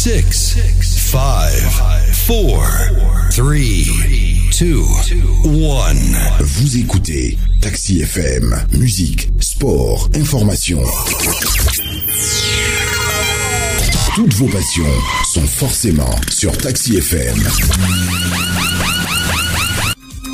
6, 5, 4, 3, 2, 1. Vous écoutez Taxi FM, musique, sport, information. Toutes vos passions sont forcément sur Taxi FM.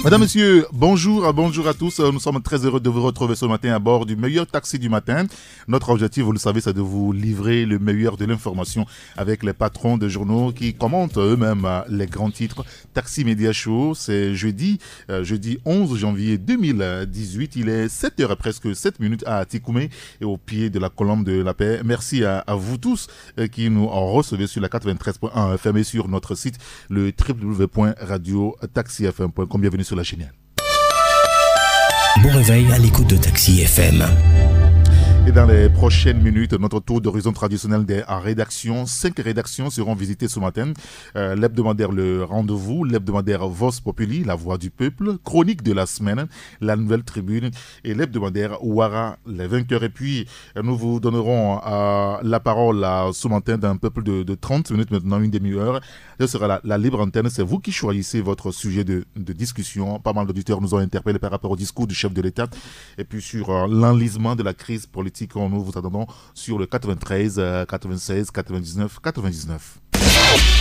Mesdames, Messieurs, bonjour à tous. Nous sommes très heureux de vous retrouver ce matin à bord du meilleur taxi du matin. Notre objectif, vous le savez, c'est de vous livrer le meilleur de l'information avec les patrons de journaux qui commentent eux-mêmes les grands titres. Taxi Media Show, c'est jeudi 11 janvier 2018. Il est 7h presque 7 minutes à Tikoumé et au pied de la colombe de la paix. Merci à vous tous qui nous en recevez sur la 93.1 FM et sur notre site, le www.radiotaxifm.com. Bienvenue sur la chaîne. Bon réveil à l'écoute de Taxi FM. Et dans les prochaines minutes, notre tour d'horizon traditionnel des rédactions. 5 rédactions seront visitées ce matin. L'hebdomadaire Le Rendez-vous, l'hebdomadaire Vox Populi, La Voix du Peuple, Chronique de la Semaine, La Nouvelle Tribune et l'hebdomadaire Ouara, les vainqueurs. Et puis, nous vous donnerons la parole ce matin d'un peuple de 30 minutes maintenant, une demi-heure. Ce sera la libre antenne. C'est vous qui choisissez votre sujet de discussion. Pas mal d'auditeurs nous ont interpellés par rapport au discours du chef de l'État et puis sur l'enlisement de la crise politique. Nous vous attendons sur le 93, 96, 99, 99.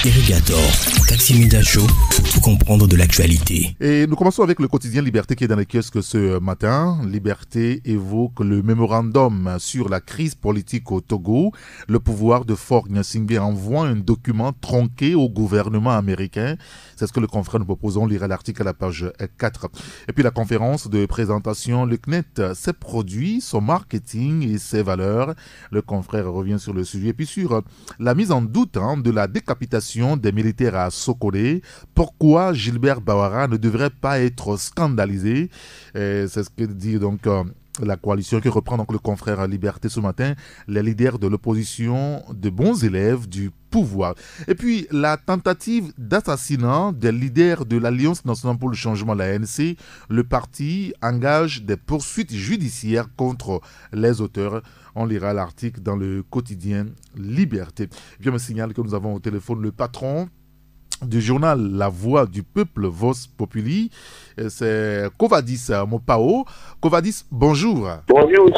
Irrigator, Taxi Media Show, pour tout comprendre de l'actualité. Et nous commençons avec le quotidien Liberté qui est dans les kiosques ce matin. Liberté évoque le mémorandum sur la crise politique au Togo. Le pouvoir de Faure Gnassingbé envoie un document tronqué au gouvernement américain. C'est ce que le confrère nous propose. On lira l'article à la page 4. Et puis la conférence de présentation, le CNET, ses produits, son marketing et ses valeurs. Le confrère revient sur le sujet. Et puis sur la mise en doute de la décapitation des militaires à Sokolé. Pourquoi Gilbert Bawara ne devrait pas être scandalisé? C'est ce que dit donc la coalition qui reprend donc le confrère Liberté ce matin, les leaders de l'opposition, de bons élèves du pouvoir. Et puis la tentative d'assassinat des leaders de l'Alliance nationale pour le changement, l'ANC, le parti engage des poursuites judiciaires contre les auteurs. On lira l'article dans le quotidien Liberté. Je me signale que nous avons au téléphone le patron du journal La Voix du Peuple, Vox Populi, c'est Kovadis Mopao. Kovadis, bonjour. Bonjour,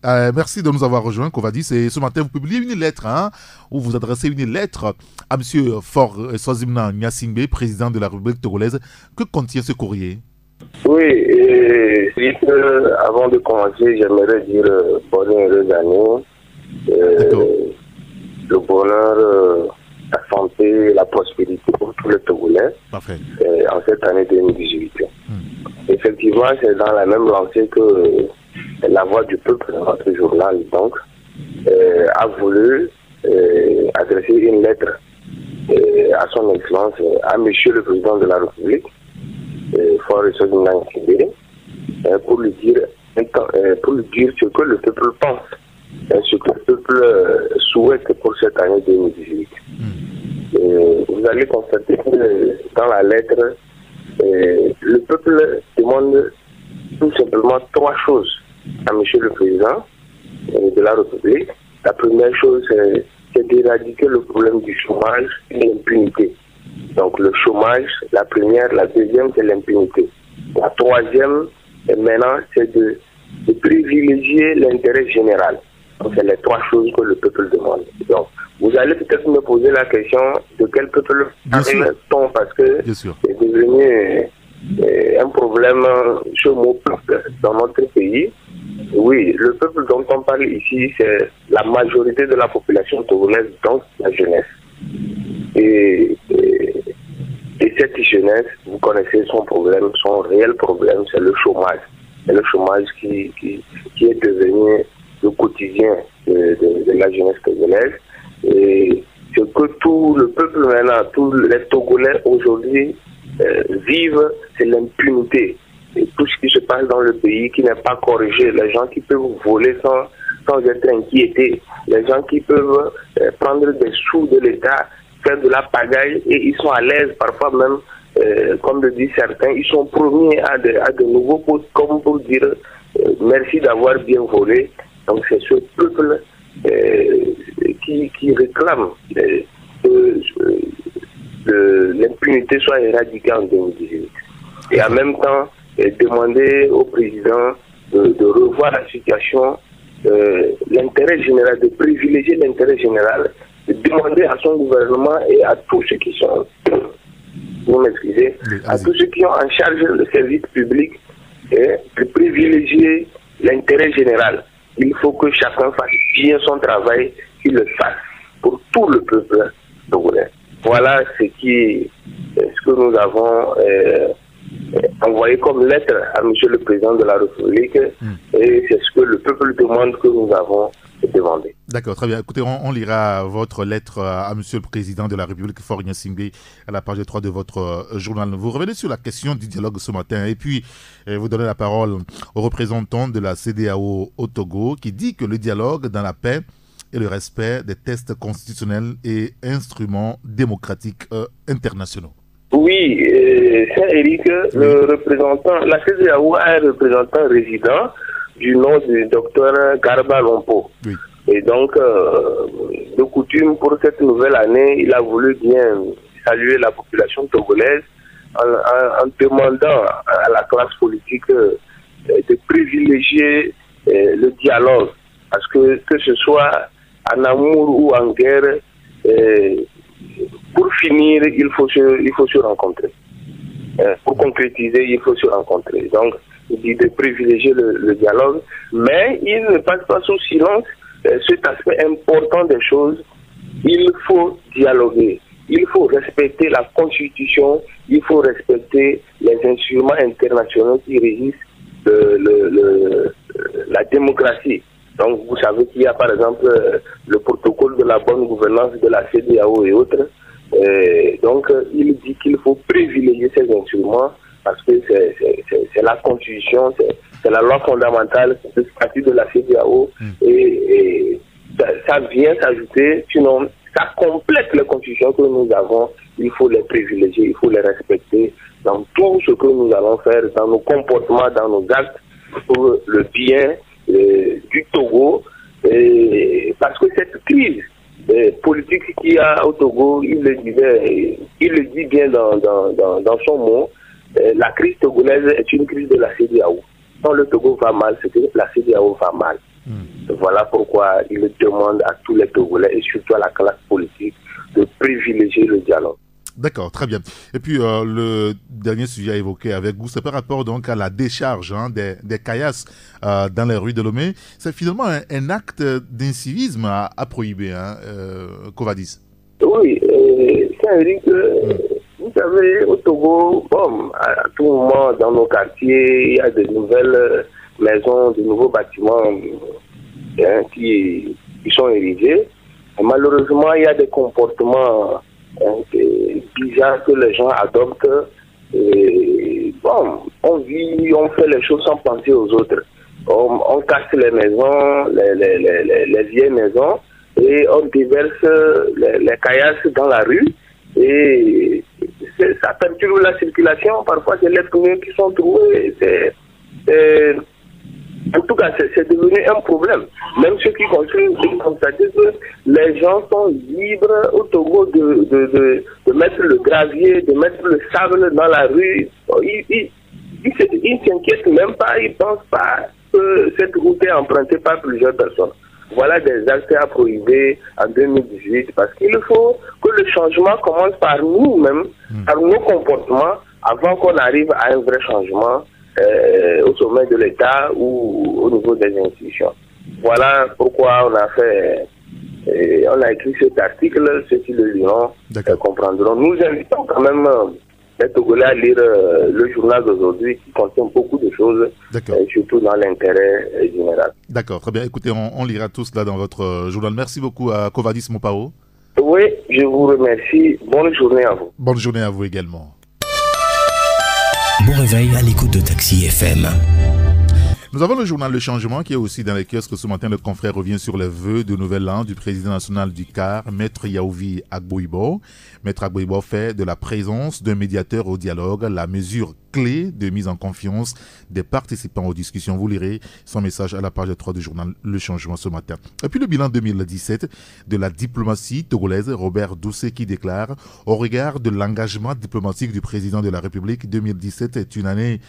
merci de nous avoir rejoints, Kovadis. Et ce matin, vous publiez une lettre, où vous adressez une lettre à M. Faure Gnassingbé Gnassingbé, président de la République togolaise. Que contient ce courrier? Oui, avant de commencer, j'aimerais dire bonne et heureuse année. Le bonheur, la santé, la prospérité pour tous les Togolais. Parfait. En cette année 2018. Effectivement, c'est dans la même lancée que La Voix du Peuple, notre journal, donc, a voulu adresser une lettre à son excellence, à Monsieur le Président de la République, Faure Gnassingbé, pour lui dire ce que le peuple pense, ce que le peuple souhaite pour cette année 2018. Vous allez constater que dans la lettre, le peuple demande tout simplement 3 choses à Monsieur le Président de la République. La première chose, c'est d'éradiquer le problème du chômage et l'impunité. Donc le chômage, la première, la deuxième, c'est l'impunité. La troisième, maintenant, c'est de privilégier l'intérêt général. Donc c'est les 3 choses que le peuple demande. Donc vous allez peut-être me poser la question de quel peuple parle-t-on, parce que c'est devenu un problème chez mon peuple dans notre pays. Oui, le peuple dont on parle ici, c'est la majorité de la population togolaise, donc la jeunesse. Et cette jeunesse, vous connaissez son problème, son réel problème, c'est le chômage. C'est le chômage qui est devenu le quotidien de la jeunesse togolaise. Et ce que tout le peuple maintenant, tous les Togolais aujourd'hui vivent, c'est l'impunité. Et tout ce qui se passe dans le pays qui n'est pas corrigé, les gens qui peuvent voler sans être inquiétés, les gens qui peuvent prendre des sous de l'État, faire de la pagaille, et ils sont à l'aise, parfois même, comme le disent certains, ils sont promis à de nouveaux postes, comme pour dire merci d'avoir bien volé. Donc c'est ce peuple qui réclame l'impunité soit éradiquée en 2018. Et en même temps, demander au président de revoir la situation, l'intérêt général, de privilégier l'intérêt général, de demander à son gouvernement et à tous ceux qui sont, vous m'excusez, à tous ceux qui ont en charge le service public, de privilégier l'intérêt général. Il faut que chacun fasse bien son travail, qu'il le fasse pour tout le peuple togolais. Voilà ce que nous avons envoyé comme lettre à M. le Président de la République et c'est ce que le peuple demande que nous avons demandé. D'accord, très bien. Écoutez, on lira votre lettre à M. le Président de la République, Faure Gnassingbé, à la page 3 de votre journal. Vous revenez sur la question du dialogue ce matin et puis vous donnez la parole au représentant de la CEDEAO au Togo qui dit que le dialogue dans la paix et le respect des textes constitutionnels et instruments démocratiques internationaux. Oui, Saint-Éric, le représentant, la CEDEAO a un représentant résident du nom du docteur Garba Lompo. Oui. Et donc, de coutume, pour cette nouvelle année, il a voulu bien saluer la population togolaise en demandant à la classe politique de privilégier le dialogue. Parce que ce soit en amour ou en guerre, pour finir, il faut se rencontrer. Pour concrétiser, il faut se rencontrer. Donc, il dit de privilégier le dialogue, mais il ne passe pas sous silence cet aspect important des choses. Il faut dialoguer, il faut respecter la Constitution, il faut respecter les instruments internationaux qui régissent la démocratie. Donc, vous savez qu'il y a par exemple le protocole de la bonne gouvernance de la CEDEAO et autres. Donc, il dit qu'il faut privilégier ces instruments parce que c'est la Constitution, c'est la loi fondamentale, c'est le statut de la CEDEAO et ça vient s'ajouter, sinon ça complète les constitutions que nous avons, il faut les privilégier, il faut les respecter dans tout ce que nous allons faire, dans nos comportements, dans nos actes, pour le bien du Togo, parce que cette crise politique qu'il y a au Togo, il le dit bien dans son mot, la crise togolaise est une crise de la CEDEAO. Quand le Togo va mal, c'est que la CEDEAO va mal. Voilà pourquoi il demande à tous les Togolais et surtout à la classe politique de privilégier le dialogue. D'accord, très bien. Et puis le dernier sujet à évoquer avec vous, c'est par rapport donc à la décharge des caillasses dans les rues de Lomé. C'est finalement un acte d'incivisme à prohiber, Kovadis. Oui, Saint-Éric, vous savez, au Togo, à tout moment dans nos quartiers, il y a de nouvelles maisons, de nouveaux bâtiments qui sont érigés. Et malheureusement, il y a des comportements bizarres que les gens adoptent. Et, on vit, on fait les choses sans penser aux autres. On casse les maisons, les vieilles maisons, et on déverse les caillasses dans la rue. Et ça perturbe la circulation. Parfois, c'est les premiers qui sont trouvés. En tout cas, c'est devenu un problème. Même ceux qui construisent, ils constatent que les gens sont libres au Togo de mettre le gravier, de mettre le sable dans la rue. Ils ne s'inquiètent même pas, ils ne pensent pas que cette route est empruntée par plusieurs personnes. Voilà des actes à prohiber en 2018 parce qu'il faut que le changement commence par nous-mêmes, par nos comportements, avant qu'on arrive à un vrai changement au sommet de l'État ou au niveau des institutions. Voilà pourquoi on a écrit cet article, ceux qui le liront comprendront. Nous invitons quand même les Togolais à lire le journal d'aujourd'hui qui contient beaucoup de choses, surtout dans l'intérêt général. D'accord, très bien. Écoutez, on lira tout cela dans votre journal. Merci beaucoup à Kovadis Mopao. Oui, je vous remercie. Bonne journée à vous. Bonne journée à vous également. Bon réveil à l'écoute de Taxi FM. Nous avons le journal Le Changement qui est aussi dans les kiosques. Ce matin, le confrère revient sur les vœux de nouvel an du président national du CAR, Maître Yaovi Agboibo. Maître Agboibo fait de la présence d'un médiateur au dialogue la mesure clé de mise en confiance des participants aux discussions. Vous lirez son message à la page 3 du journal Le Changement ce matin. Et puis le bilan 2017 de la diplomatie togolaise, Robert Doucet qui déclare « Au regard de l'engagement diplomatique du président de la République, 2017 est une année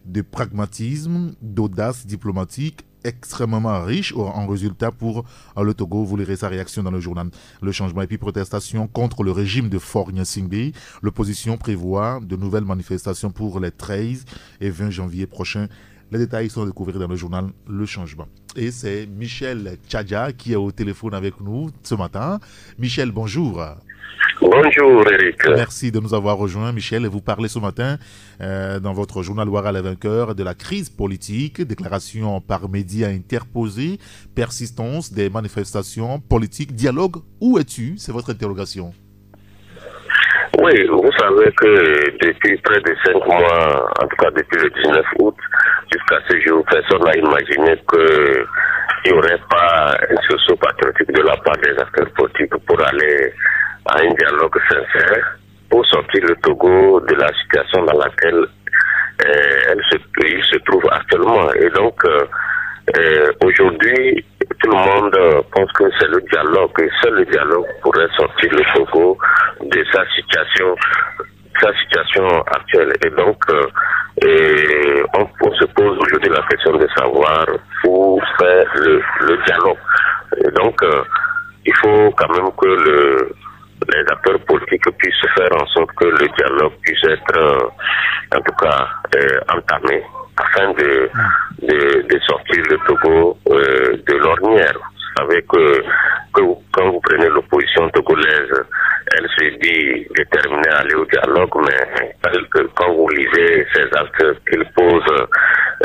de pragmatisme, d'audace diplomatique, extrêmement riche en résultats pour le Togo. » Vous lirez sa réaction dans le journal Le Changement. Et puis protestation contre le régime de Faure-Gnassingbé. L'opposition prévoit de nouvelles manifestations pour les 13 et 20 janvier prochains. Les détails sont à découvrir dans le journal Le Changement. Et c'est Michel Tchadja qui est au téléphone avec nous ce matin. Michel, bonjour. Bonjour Eric. Merci de nous avoir rejoints, Michel. Et vous parlez ce matin dans votre journal Ouara les vainqueurs de la crise politique, déclaration par médias interposés, persistance des manifestations politiques, dialogue. Où es-tu? C'est votre interrogation. Oui, vous savez que depuis près de 5 mois, en tout cas depuis le 19 août, jusqu'à ce jour, personne n'a imaginé qu'il n'y aurait pas un sursaut patriotique de la part des acteurs politiques pour aller à un dialogue sincère, pour sortir le Togo de la situation dans laquelle il se trouve actuellement. Et donc, aujourd'hui, tout le monde pense que c'est le dialogue, et seul le dialogue pourrait sortir le Togo de sa situation actuelle. Et donc, on se pose aujourd'hui la question de savoir où faire le dialogue. Et donc, il faut quand même que les acteurs politiques puissent faire en sorte que le dialogue puisse être, en tout cas, entamé afin de sortir le Togo de l'ornière. Vous savez que quand vous prenez l'opposition togolaise, elle se dit déterminée à aller au dialogue, mais quand vous lisez ces actes qu'ils posent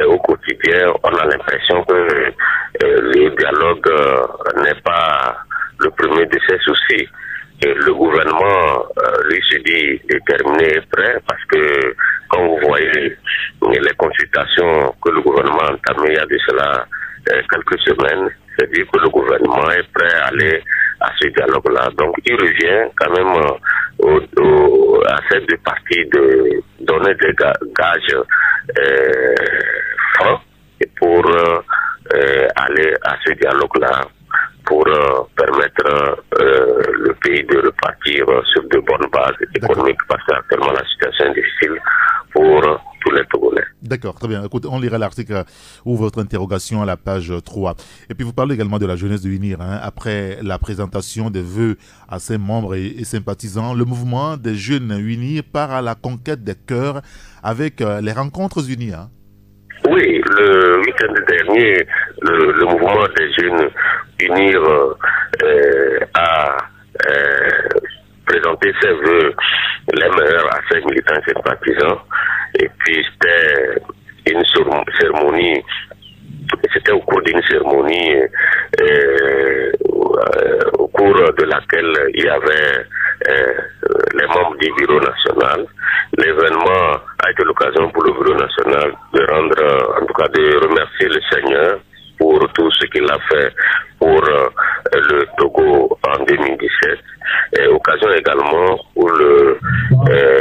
au quotidien, on a l'impression que le dialogue n'est pas le premier de ses soucis. Et le gouvernement, lui, se dit déterminé et prêt, parce que quand vous voyez les consultations que le gouvernement a entamées il y a de cela quelques semaines, c'est-à-dire que le gouvernement est prêt à aller à ce dialogue-là. Donc il revient quand même à ces deux parties de donner des gages francs pour aller à ce dialogue-là, pour permettre le pays de repartir sur de bonnes bases économiques, parce qu'actuellement la situation est difficile pour tous les Togolais. D'accord, très bien. Écoute, on lira l'article ou votre interrogation à la page 3. Et puis vous parlez également de la jeunesse de UNIR. Après la présentation des vœux à ses membres et sympathisants, le mouvement des jeunes UNIR part à la conquête des cœurs avec les rencontres UNIR. Oui, le week-end dernier, le mouvement des jeunes UNIR a présenté ses vœux les meilleurs à ses militants et sympathisants. Et puis c'était une cérémonie, c'était au cours d'une cérémonie au cours de laquelle il y avait les membres du bureau national. L'événement a été l'occasion pour le bureau national de rendre, en tout cas de remercier le Seigneur pour tout ce qu'il a fait pour le Togo en 2017. Et occasion également pour le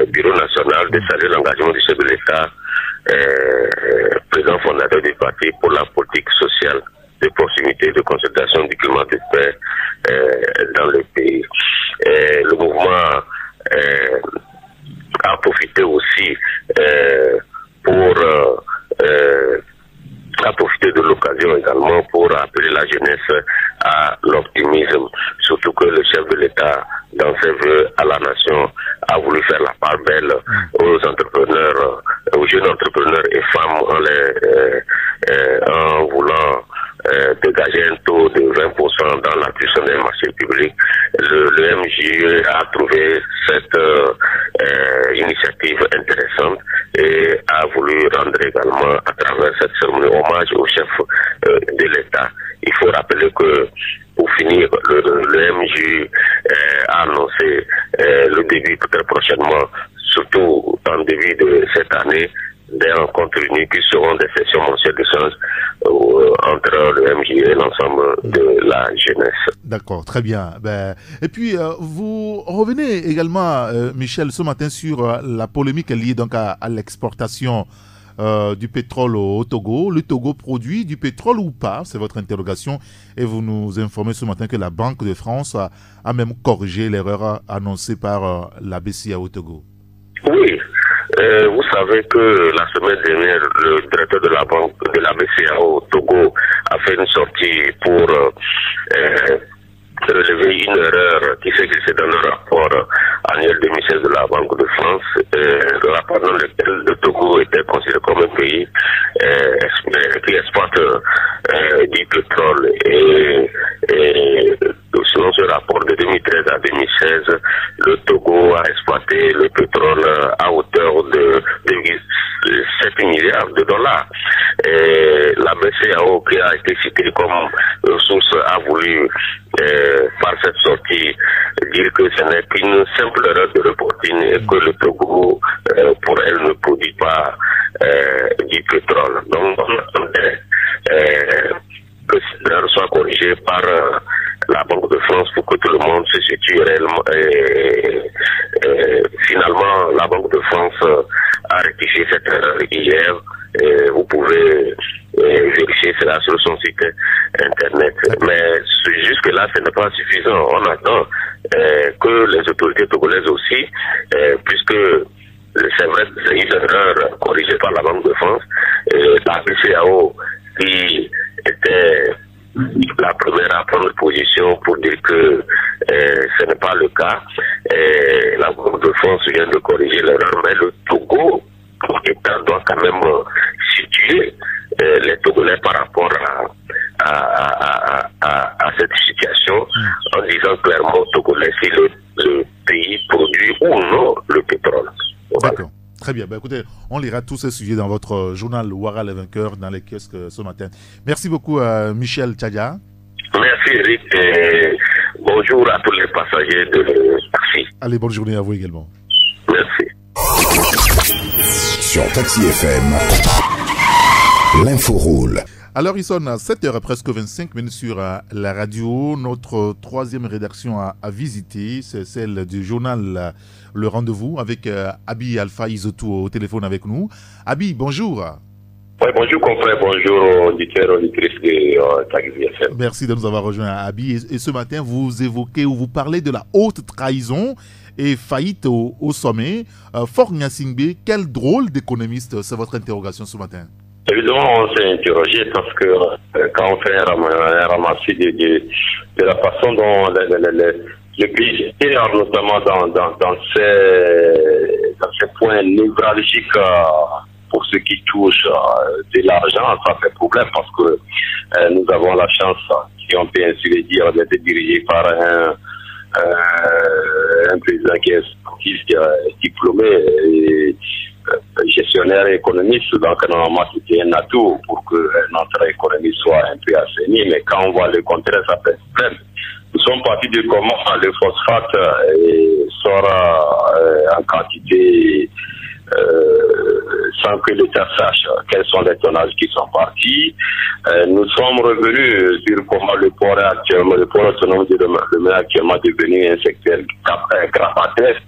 bureau national de saluer l'engagement du chef de l'État, président fondateur du parti, pour la politique sociale de proximité, de consolidation du climat de paix dans le pays. Et le mouvement a profité aussi a profité de l'occasion également pour appeler la jeunesse à l'optimisme, surtout que le chef de l'État, dans ses vœux à la nation, a voulu faire la part belle aux entrepreneurs, aux jeunes entrepreneurs et femmes en voulant dégager un taux de 20% dans l'attribution des marchés publics. Le MJE a trouvé cette initiative intéressante et a voulu rendre également à travers cette cérémonie hommage au chef de l'État. Il faut rappeler que pour finir, le MJE a annoncé le début très prochainement, surtout en début de cette année, des rencontres unies qui seront des sessions mensuelles d'échange entre le MJ et l'ensemble de la jeunesse. D'accord, très bien. Et puis, vous revenez également, Michel, ce matin sur la polémique liée donc à l'exportation du pétrole au Togo. Le Togo produit du pétrole ou pas? C'est votre interrogation. Et vous nous informez ce matin que la Banque de France a même corrigé l'erreur annoncée par la BCEAO au Togo. Oui. Vous savez que la semaine dernière, le directeur de la banque de la BCEAO au Togo a fait une sortie pour relever une erreur qui s'est glissée dans le rapport annuel 2016 de la Banque de France, le rapport dans lequel le Togo était considéré comme un pays qui exporte du pétrole et selon ce rapport de 2013 à 2016, le Togo a exploité le pétrole à hauteur de 7 milliards de dollars. Et la BCEAO, qui a été citée comme source, a voulu, par cette sortie, dire que ce n'est qu'une simple erreur de reporting et que le Togo, pour elle, ne produit pas du pétrole. Donc, on attendait que cette erreur soit corrigée par la Banque de France pour que tout le monde se situe réellement. Finalement, la Banque de France a rectifié cette erreur hier. Vous pouvez vérifier cela sur son site internet. Mais jusque-là, ce n'est pas suffisant. On attend que les autorités togolaises aussi, puisque c'est vrai que c'est une erreur corrigée par la Banque de France, la BCEAO qui était la première à prendre position pour dire que ce n'est pas le cas. La Banque de France vient de corriger l'erreur, mais le Togo, l'État doit quand même situer les Togolais par rapport à cette situation, en disant clairement aux Togolais si le pays produit ou non le pétrole. Voilà. D'accord. Très bien. Écoutez, on lira tous ces sujets dans votre journal Ouara les vainqueurs dans les kiosques ce matin. Merci beaucoup, Michel Tchadia. Merci, Eric. Et bonjour à tous les passagers de taxi. Allez, bonne journée à vous également. Merci. Sur Taxi FM, l'info roule. Alors, il sonne à 7h, presque 25 minutes sur la radio. Notre troisième rédaction à visiter, c'est celle du journal Le Rendez-vous avec Abi Alpha Isotou au téléphone avec nous. Abi, bonjour. Oui, bonjour confrère, bonjour auditeurs, auditrices de Taxi FM. Merci de nous avoir rejoints, Abi. Et ce matin, vous évoquez ou vous parlez de la haute trahison et faillite au sommet. Faure Gnassingbé, quel drôle d'économiste, c'est votre interrogation ce matin? Évidemment, on s'est interrogé parce que quand on fait un ramassis de la façon dont le pays, notamment dans ces points névralgiques pour ceux qui touchent de l'argent, ça fait problème parce que nous avons la chance, si on peut ainsi le dire, d'être dirigé par un président qui est sportif, diplômé et gestionnaire et économiste, donc normalement c'était un atout pour que notre économie soit un peu assainie, mais quand on voit le contraire, ça fait problème. Nous sommes partis de comment le phosphate sort en quantité sans que l'État sache quels sont les tonnages qui sont partis. Nous sommes revenus sur comment le port autonome de Lomé est actuellement devenu un secteur grabataire.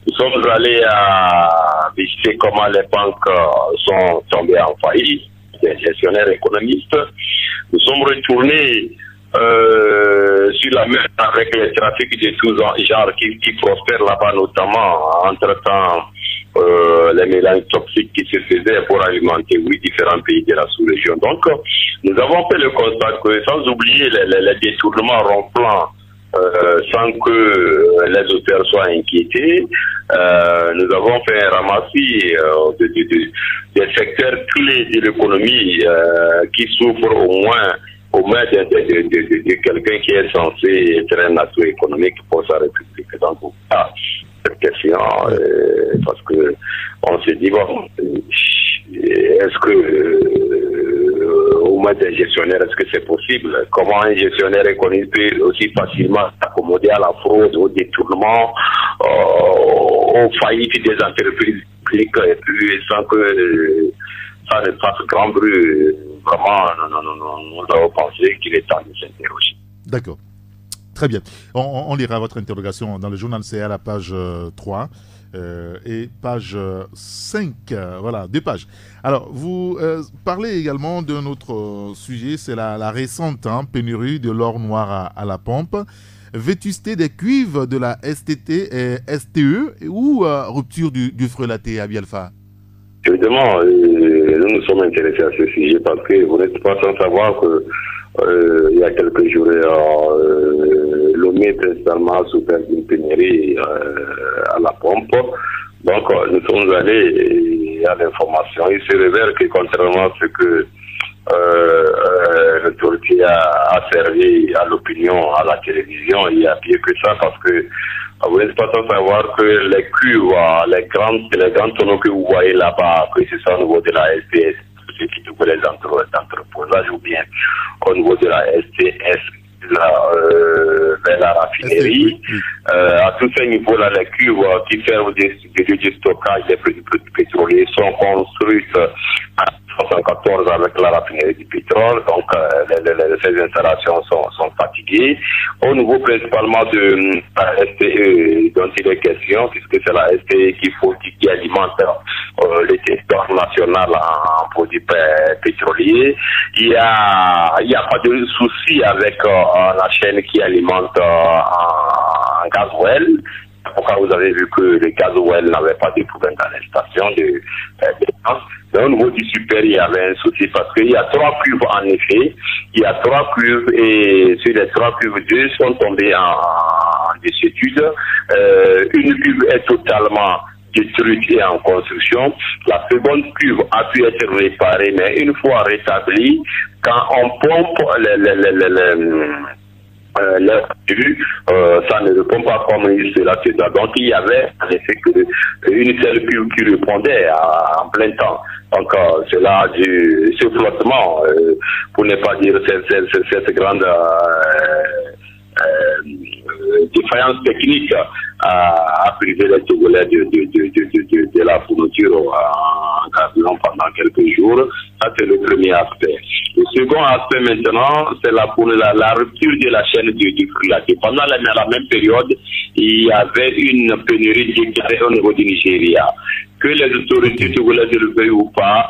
Nous sommes allés à visiter comment les banques sont tombées en faillite, des gestionnaires économistes. Nous sommes retournés sur la mer avec les trafics de tous genres qui prospèrent là-bas, notamment entre-temps les mélanges toxiques qui se faisaient pour alimenter différents pays de la sous-région. Donc, nous avons fait le constat que, sans oublier les détournements ronflants, sans que les auteurs soient inquiétés, nous avons fait un ramassis des secteurs clés de l'économie qui souffrent au moins de quelqu'un qui est censé être un atout économique pour sa République. Donc, cette question, parce que on se dit, bon, est-ce que au moins des gestionnaires, est-ce que c'est possible? Comment un gestionnaire économique peut aussi facilement s'accommoder à la fraude, au détournement, aux faillites des entreprises publiques, et puis sans que ça ne fasse grand bruit. Vraiment, nous avons pensé qu'il est temps de s'interroger. D'accord. Très bien. On lira votre interrogation dans le journal CA à la page 3 et page 5. Voilà, 2 pages. Alors, vous parlez également d'un autre sujet, c'est la récente pénurie de l'or noir à la pompe, vétusté des cuivres de la STT et STE ou rupture du frelaté à Bialfa. Évidemment, nous nous sommes intéressés à ce sujet parce que vous n'êtes pas sans savoir que il y a quelques jours, Lomé principalement a souffert d'une pénurie à la pompe. Donc, nous sommes allés à l'information. Il se révèle que contrairement à ce que l'autorité a servi à l'opinion, à la télévision, il y a pire que ça parce que vous n'êtes pas sans savoir que les cuves, les grands tonneaux que vous voyez là-bas, que ce soit au niveau de la SPS, ceux qui trouvent les entreposages ou bien au niveau de la STS, vers la raffinerie. À tous ces niveaux-là, les cuves qui servent de stockage des produits pétroliers sont construites en 1974 avec la raffinerie du pétrole. Donc, ces installations sont fatiguées. Au niveau principalement de la STE dont il est question, puisque c'est la STE qui alimente le territoire national en produits pétroliers, il y a pas de souci avec la chaîne qui alimente en gasoil. Pourquoi vous avez vu que le gasoil n'avait pas de problème dans les stations d'essence. Mais au niveau du super, il y avait un souci parce qu'il y a 3 cuves en effet. Il y a 3 cuves et sur les 3 cuves, 2 sont tombés en désuétude. Une cuve est totalement détruite et en construction. La seconde cuve a pu être réparée, mais une fois rétablie, quand on pompe ça ne répond pas comme cela se doit. Donc il y avait en effet une seule cuve qui répondait en plein temps. Donc cela ce flottement, pour ne pas dire cette grande défaillance technique a privé les Togolais de la fourniture en carburant pendant quelques jours. Ça, c'est le premier aspect. Le second aspect maintenant, c'est la rupture de la chaîne du frelaté. Pendant la même période, il y avait une pénurie déclarée au niveau du Nigeria. Que les autorités togolaises le veuillent ou pas,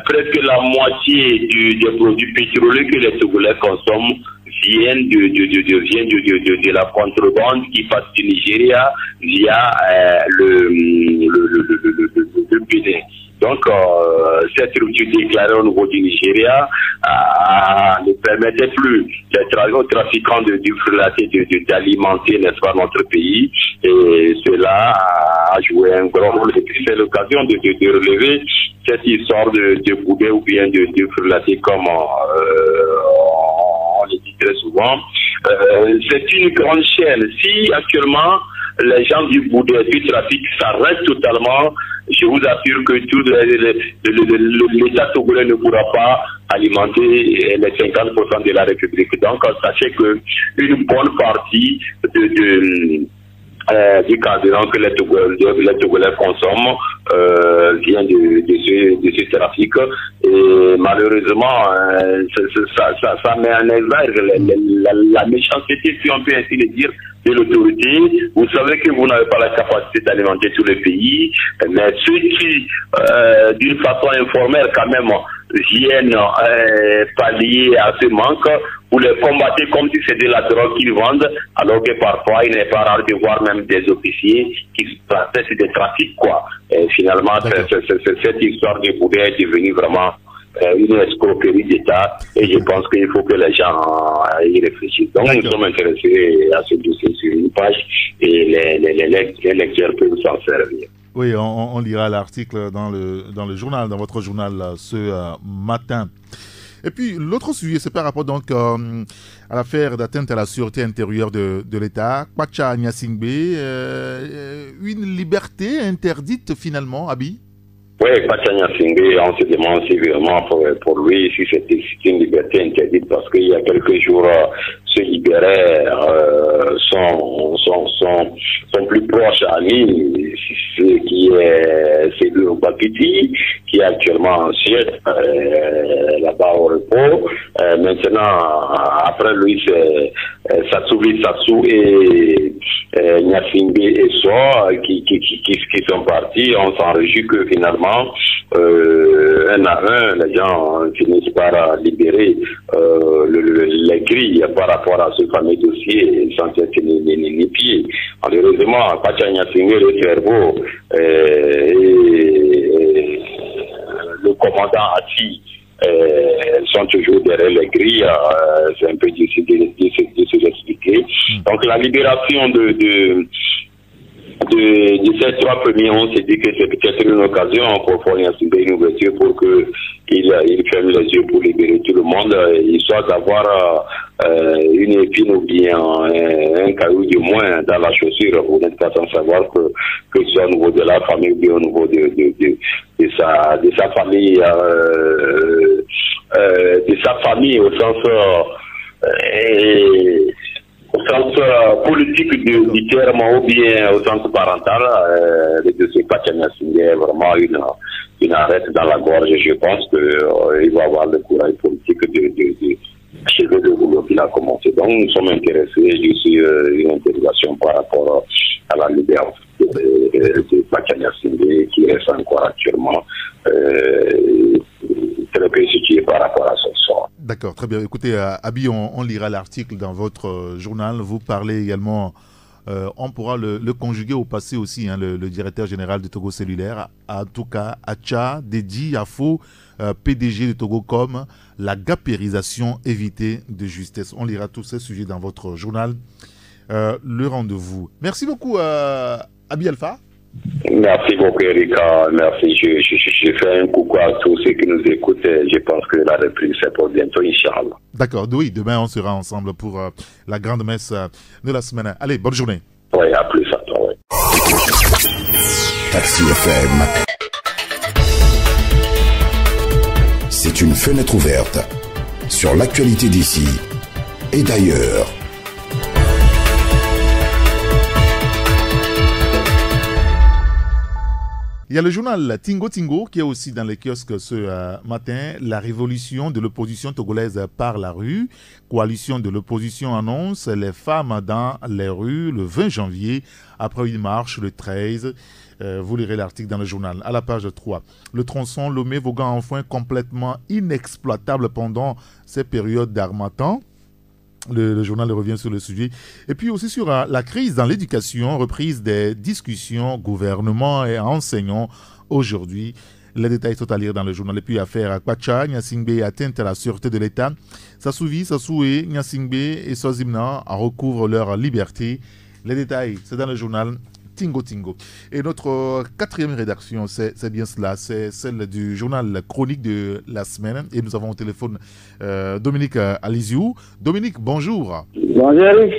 presque la moitié des produits pétroliers que les Togolais consomment viennent de la contrebande qui passe du Nigeria via le Bénin. Donc, cette rupture déclarée au niveau du Nigeria ne permettait plus aux trafiquants du frelaté d'alimenter, n'est-ce pas, notre pays. Et cela a joué un grand rôle. Et puis, c'est l'occasion de relever cette histoire de boudet ou bien de frelaté comme on le dit très souvent. C'est une grande chaîne. Si actuellement, les gens du boudet du trafic s'arrêtent totalement, je vous assure que tout l'État togolais ne pourra pas alimenter les 50% de la République. Donc, sachez que une bonne partie du carburant que les Togolais consomment vient de ce trafic. Et malheureusement, ça met en exergue la méchanceté, si on peut ainsi le dire, de l'autorité. Vous savez que vous n'avez pas la capacité d'alimenter tous les pays, mais ceux qui, d'une façon informelle quand même, viennent pallier à ce manque, vous les combattez comme si c'était de la drogue qu'ils vendent, alors que parfois il n'est pas rare de voir même des officiers qui se passaient sur des trafics, quoi. Et finalement, cette histoire de boudet est devenue vraiment une escroquerie d'État, et je pense qu'il faut que les gens y réfléchissent. Donc nous sommes intéressés à ce dossier sur une page et les lecteurs peuvent s'en servir. Oui, on lira l'article dans le journal, dans votre journal ce matin. Et puis l'autre sujet, c'est par rapport donc à l'affaire d'atteinte à la sûreté intérieure de l'État. Kwacha Nyasingbe, une liberté interdite finalement, Abi? Oui, Kwacha Nyasingbe, on se demande sévèrement pour lui si c'est une liberté interdite, parce qu'il y a quelques jours, se libérèrent son plus proche ami, qui est Cédou Bakiti, qui est actuellement en Suède, là-bas au repos. Maintenant, après lui, c'est Sassou et Nyasingbe et Soa qui sont partis. On s'en réjouit que finalement, un à un, les gens finissent par libérer les grilles par rapport à ce fameux dossier sans tête ni pied. Malheureusement, Pacha Nyasingbe, le cerveau, et le commandant Ati sont toujours derrière les grilles. C'est un peu difficile de se l'expliquer. Donc la libération de ces trois premiers, on s'est dit que c'est peut-être une occasion pour fournir une ouverture pour qu'il ferme les yeux pour libérer tout le monde, histoire d'avoir une épine ou bien un caillou du moins dans la chaussure. Vous n'êtes pas sans savoir que ce soit au niveau de la famille ou bien au niveau de sa famille, au sens politique du terme ou bien au sens parental. Le dossier Pachania est vraiment une arrête dans la gorge. Je pense qu'il va avoir le courage politique de achever le boulot qu'il a commencé. Donc nous sommes intéressés sur une interrogation par rapport à la libération de Pachania qui reste encore actuellement très persécuté par rapport à son sort. D'accord, très bien. Écoutez, Abi, on lira l'article dans votre journal. Vous parlez également, on pourra le conjuguer au passé aussi, hein, le directeur général de Togo Cellulaire, en tout cas, Acha Dedi Afo, PDG de Togocom, la gapérisation évitée de justesse. On lira tous ces sujets dans votre journal. Le rendez-vous. Merci beaucoup, Abi Alpha. Merci beaucoup, Erika. Merci. Je fais un coucou à tous ceux qui nous écoutent. Je pense que la reprise, c'est pour bientôt, Inch'Allah. D'accord. Oui, demain, on sera ensemble pour la grande messe de la semaine. Allez, bonne journée. Oui, à plus à toi. Oui. Taxi FM. C'est une fenêtre ouverte sur l'actualité d'ici et d'ailleurs. Il y a le journal Tingo Tingo qui est aussi dans les kiosques ce matin. La révolution de l'opposition togolaise par la rue. Coalition de l'opposition annonce les femmes dans les rues le 20 janvier après une marche le 13. Vous lirez l'article dans le journal à la page 3. Le tronçon Lomé-Vogan-Enfouin complètement inexploitable pendant ces périodes d'harmattan. Le journal revient sur le sujet. Et puis aussi sur la crise dans l'éducation, reprise des discussions, gouvernement et enseignants aujourd'hui. Les détails sont à lire dans le journal. Et puis affaire Kwacha, Nyasingbe atteinte à la sûreté de l'État. Sassouvi, Sassoué, Nyasingbe et Swazimna recouvrent leur liberté. Les détails, c'est dans le journal Tingo Tingo. Et notre quatrième rédaction, c'est bien cela, c'est celle du journal chronique de la semaine. Et nous avons au téléphone Dominique Aliziou. Dominique, bonjour. Bonjour Eric,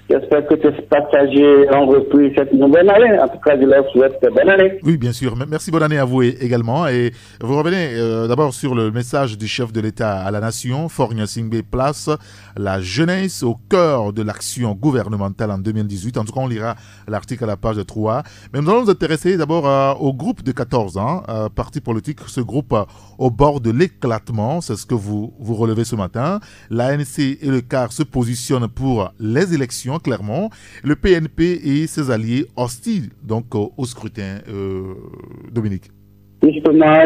j'espère que tes passagers ont repris cette nouvelle année. En tout cas, je leur souhaite bonne année. Oui, bien sûr. Merci, bonne année à vous également. Et vous revenez d'abord sur le message du chef de l'État à la nation. Faure Nyasingbe place la jeunesse au cœur de l'action gouvernementale en 2018. En tout cas, on lira l'article à la page 3. Mais nous allons nous intéresser d'abord au groupe de 14 ans, parti politique, ce groupe au bord de l'éclatement. C'est ce que vous relevez ce matin. L'ANC et le CAR se positionnent pour les élections, clairement. Le PNP et ses alliés hostiles donc au scrutin. Dominique. Justement,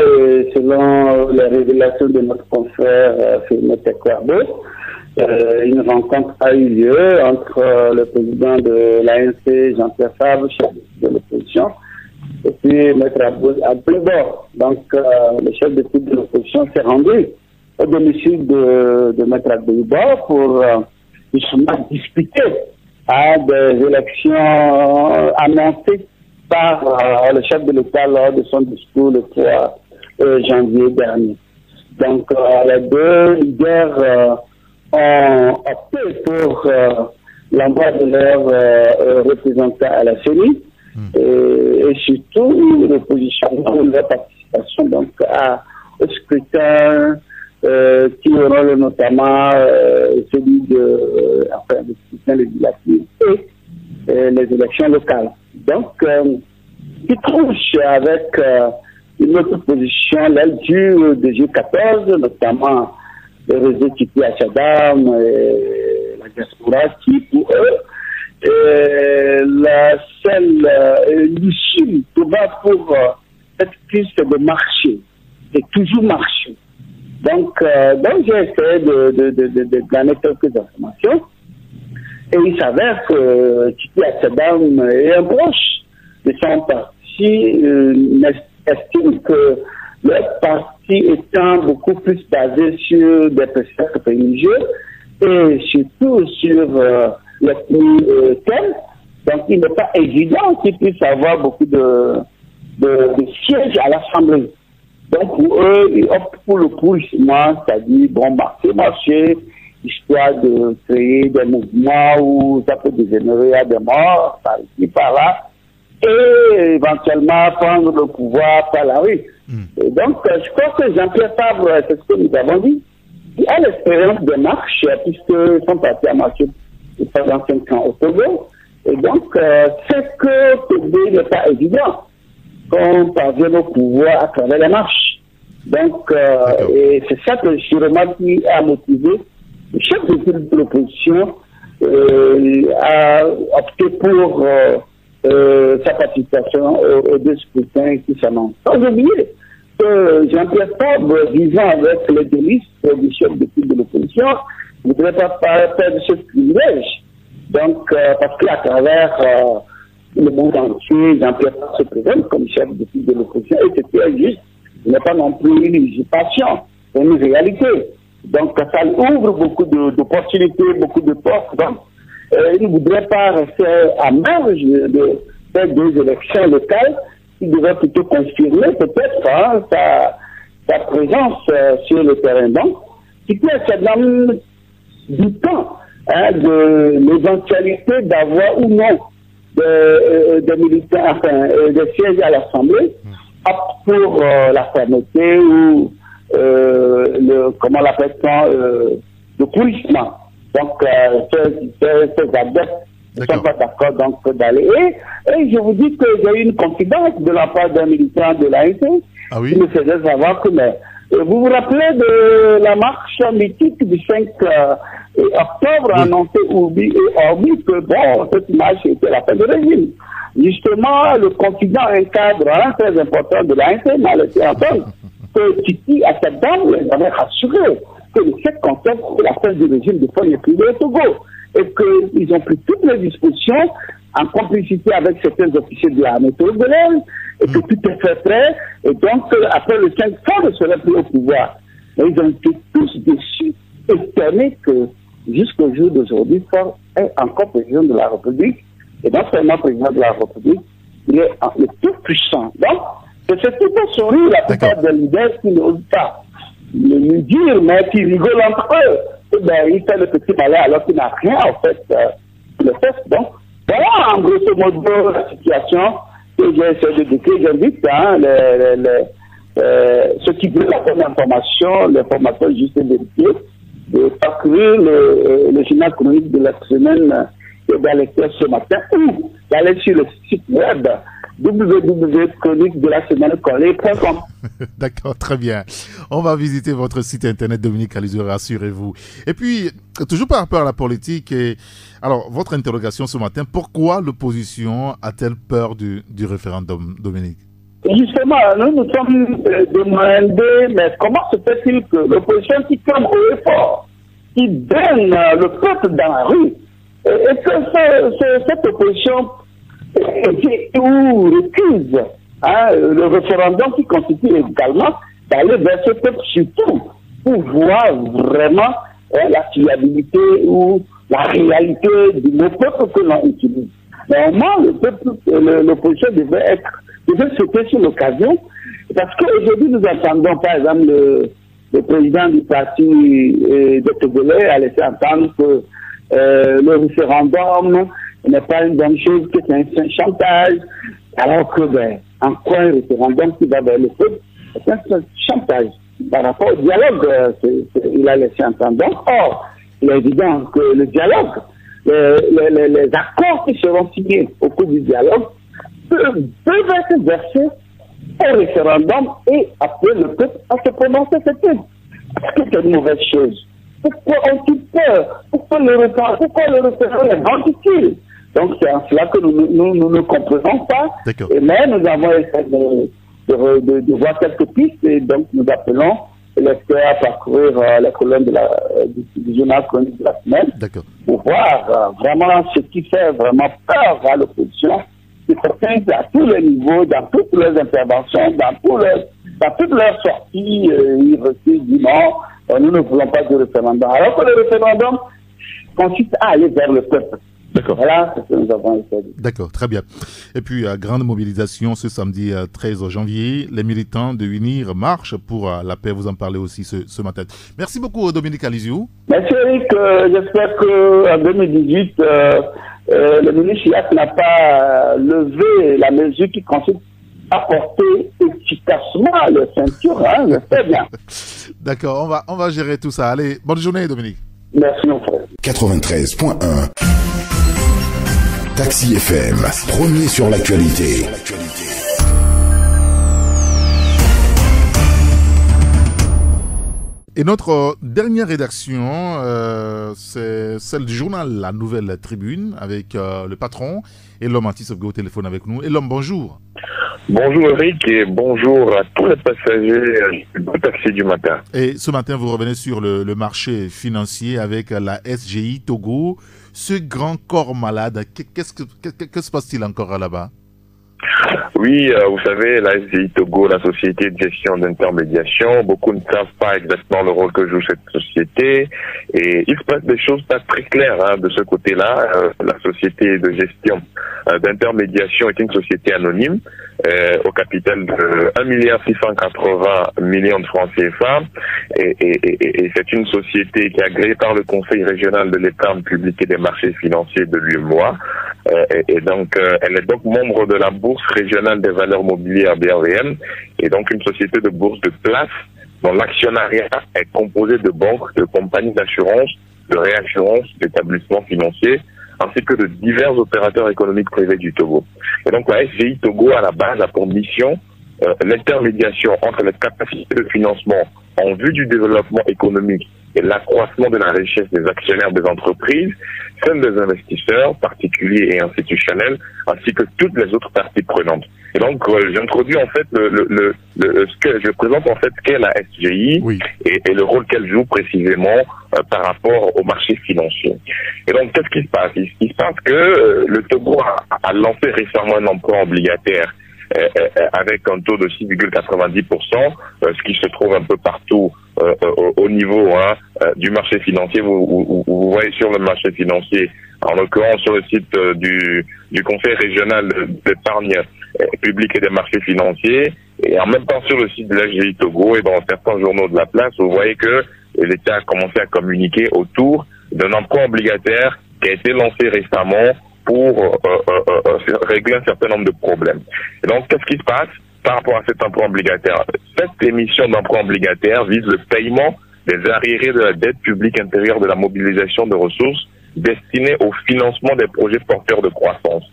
selon les révélations de notre confrère Firmin Tekwabo, une rencontre a eu lieu entre le président de l'ANC, Jean-Pierre Fabre, chef de l'opposition, et puis Maître Abdelbor. Donc, le chef de l'opposition s'est rendu au domicile de Maître Abdelbor pour justement discuter des élections annoncées par le chef de l'État lors de son discours le 3 janvier dernier. Donc, les deux leaders ont opté pour l'envoi de leurs représentants à la CENI et surtout l'opposition de leur participation donc au scrutin qui auront notamment celui de scrutin législatif et les élections locales. Donc, qui touche avec une autre position, l'aile dure de G14, notamment le réseau Titi Achadam et la diaspora, qui pour eux, la seule issue pour cette crise de marché, c'est toujours marché. Donc j'ai essayé de gagner quelques informations et il s'avère que Titi Achadam est un proche de son parti, estime que leur parti étant beaucoup plus basé sur des préceptes religieux et surtout sur les thèmes, donc il n'est pas évident qu'il puisse avoir beaucoup de sièges à l'Assemblée. Donc pour eux, ils optent pour le pourrissement, c'est-à-dire bon marché, histoire de créer des mouvements où ça peut dégénérer à des morts, par ici, par là, et éventuellement prendre le pouvoir par la rue. Et donc, je crois que Jean-Pierre Fabre, c'est ce que nous avons dit, il a l'expérience de marche, puisqu'ils sont partis à marcher pendant 5 ans au Togo. Et donc, c'est que Togo n'est pas évident qu'on parvienne au pouvoir à travers les marches. Donc, et c'est ça que sûrement qui a motivé le chef de l'opposition à opter pour sa participation aux 2 scrutins qui s'annoncent. Sans oublier que Jean-Pierre Fabre, vivant avec les délices du chef de l'opposition, ne voudrait pas perdre ce privilège. Donc, parce qu'à travers le monde entier, Jean-Pierre Fabre se présente comme chef de l'opposition, et c'était injuste. Il n'est pas non plus une usurpation, c'est une réalité. Donc, ça ouvre beaucoup d'opportunités, beaucoup de portes. Donc, il ne voudrait pas rester à marge de ces 2 élections locales. Il devrait plutôt confirmer peut-être sa présence sur le terrain. Donc, c'est dans du temps de l'éventualité d'avoir ou non des militants, enfin, des sièges à l'Assemblée, pour la fermeté ou comment l'appelle-t-on, le pourrissement. Donc, ces adeptes ne sont pas d'accord donc d'aller. Et je vous dis que j'ai eu une confidence de la part d'un militant de l'ANC qui me faisait savoir que, mais, vous vous rappelez de la marche mythique du 5 octobre annoncée Urbi et Orbi que, bon, cette marche était la fin du régime. Justement, le confident, un cadre très important de l'ANC, m'a laissé entendre que Titi Achadam les avait rassurés que le 7 octobre, c'est la fin du régime de Fogne privé au Togo, et qu'ils ont pris toutes les dispositions en complicité avec certains officiers de l'armée togolaise, et que tout est fait prêt, et donc après le 5 Fabre serait plus au pouvoir. Et ils ont été tous déçus, étonnés que jusqu'au jour d'aujourd'hui, Fabre est encore président de la République, et non seulement président de la République, il est le tout puissant. Donc, c'est tout un sourire la plupart des leaders qui n'osent pas le dire, mais qui rigolent entre eux. Et ben, il fait le petit malin alors qu'il n'a rien, en fait, le fait. Donc, voilà, en grosso modo, la situation que j'ai essayé de décrire. J'invite ceux qui veulent la bonne information, l'information juste et vérifiée, de parcourir le journal chronique de la semaine et dans lecteur ce matin, ou d'aller sur le site web www.chroniquedelaSemaineCollée.com. D'accord, très bien. On va visiter votre site internet, Dominique Alizou, rassurez-vous. Et puis, toujours par rapport à la politique, alors, votre interrogation ce matin, pourquoi l'opposition a-t-elle peur du référendum, Dominique? Justement, nous nous sommes demandé, mais comment se fait-il que l'opposition qui tombe au effort, qui donne le peuple dans la rue, et que cette opposition ou refuse le référendum qui constitue également d'aller vers ce peuple, surtout pour voir vraiment la fiabilité ou la réalité du mot peuple que l'on utilise. Normalement, l'opposition devait sauter sur l'occasion, parce qu'aujourd'hui nous entendons par exemple le président du parti de Togolais a laissé entendre que le référendum n'est pas une bonne chose, que c'est un chantage, alors que, en quoi un référendum qui va vers le peuple, c'est un chantage. par rapport au dialogue, il a laissé entendre. Donc, or, il est évident que le dialogue, les accords qui seront signés au cours du dialogue peuvent être versés au référendum et appeler le peuple à se prononcer cette thème. Est-ce que c'est une mauvaise chose? Pourquoi on dit peur? Pourquoi le référendum est grand utile? Donc c'est en cela que nous ne comprenons pas. Mais nous avons essayé de voir quelques pistes et donc nous appelons l'expert à parcourir la colonne du journal chronique de la semaine pour voir vraiment ce qui fait vraiment peur à l'opposition. C'est à tous les niveaux, dans toutes leurs interventions, dans toutes leurs sorties, ils disent non, nous ne voulons pas de référendum. Alors que le référendum consiste à aller vers le peuple. Voilà ce que nous avons essayé. D'accord, très bien. Et puis, grande mobilisation ce samedi 13 janvier. Les militants de UNIR marchent pour la paix. Vous en parlez aussi ce matin. Merci beaucoup, Dominique Alizou. Merci, Eric. J'espère qu'en 2018, le ministre Chiac n'a pas levé la mesure qui consiste à porter efficacement le ceinture. Hein, j'espère bien. D'accord, on va gérer tout ça. Allez, bonne journée, Dominique. Merci, mon frère. 93.1 Taxi FM, premier sur l'actualité. Et notre dernière rédaction, c'est celle du journal La Nouvelle Tribune, avec le patron Elom Antisogwe au téléphone avec nous. Elom, bonjour. Bonjour Eric et bonjour à tous les passagers du taxi du matin. Et ce matin, vous revenez sur le marché financier avec la SGI Togo. Ce grand corps malade, que se passe-t-il encore là-bas? Oui, vous savez, la SGI Togo, la société de gestion d'intermédiation, beaucoup ne savent pas exactement le rôle que joue cette société et il se passe des choses pas très claires de ce côté-là. La société de gestion d'intermédiation est une société anonyme au capital de 1,680 milliard de francs CFA et c'est une société qui est agréée par le Conseil régional de l'épargne publique et des marchés financiers de l'UEMOA. Et donc, elle est donc membre de la Bourse régionale des valeurs mobilières BRVM et donc une société de bourse de place dont l'actionnariat est composé de banques, de compagnies d'assurance, de réassurance, d'établissements financiers, ainsi que de divers opérateurs économiques privés du Togo. Et donc, la SGI Togo, à la base, a pour mission l'intermédiation entre les capacités de financement en vue du développement économique et l'accroissement de la richesse des actionnaires des entreprises, celle des investisseurs, particuliers et institutionnels, ainsi que toutes les autres parties prenantes. Et donc, j'introduis en fait ce que je présente en fait ce qu'est la SGI et le rôle qu'elle joue précisément par rapport au marché financier. Et donc, qu'est-ce qui se passe? Il se passe que le Togo a lancé récemment un emprunt obligataire avec un taux de 6,90%, ce qui se trouve un peu partout au niveau du marché financier. Vous voyez sur le marché financier, en l'occurrence sur le site du Conseil régional d'épargne publique et des marchés financiers, et en même temps sur le site de l'SGI Togo et dans certains journaux de la place, vous voyez que l'État a commencé à communiquer autour d'un emprunt obligataire qui a été lancé récemment pour régler un certain nombre de problèmes. Et donc, qu'est-ce qui se passe par rapport à cet emprunt obligataire? Cette émission d'emprunt obligataire vise le paiement des arriérés de la dette publique intérieure de la mobilisation de ressources destinées au financement des projets porteurs de croissance.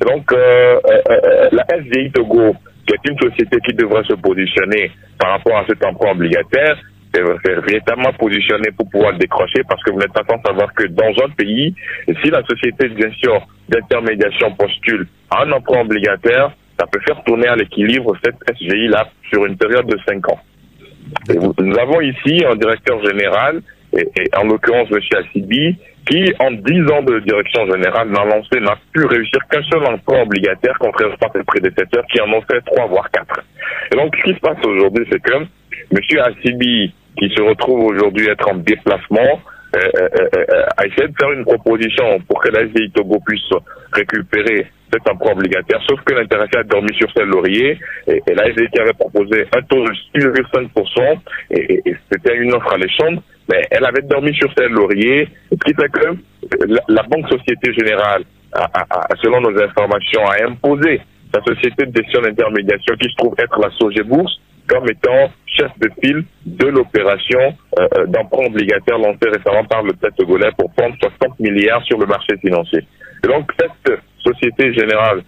Et donc, la SGI Togo, qui est une société qui devrait se positionner par rapport à cet emprunt obligataire, c'est véritablement positionné pour pouvoir le décrocher, parce que vous n'êtes pas sans savoir que dans un pays, si la société de gestion d'intermédiation postule à un emprunt obligataire, ça peut faire tourner à l'équilibre cette SGI-là sur une période de 5 ans. Et nous avons ici un directeur général, et en l'occurrence M. Assibi, qui en 10 ans de direction générale n'a pu réussir qu'un seul emprunt obligataire, contrairement à ses prédécesseurs qui en ont fait 3 voire 4. Et donc ce qui se passe aujourd'hui, c'est que M. Assibi, qui se retrouve aujourd'hui être en déplacement, a essayé de faire une proposition pour que la SGI Togo puisse récupérer cet emprunt obligataire, sauf que l'intéressé a dormi sur ses lauriers, et la SGI qui avait proposé un taux de 6,5%, et c'était une offre alléchante, mais elle avait dormi sur ses lauriers, ce qui fait que la Banque Société Générale, selon nos informations, a imposé sa société de gestion d'intermédiation qui se trouve être la Sogebourse comme étant chef de file de l'opération d'emprunt obligataire lancée récemment par le État togolais pour prendre 60 milliards sur le marché financier. Et donc cette Société Générale,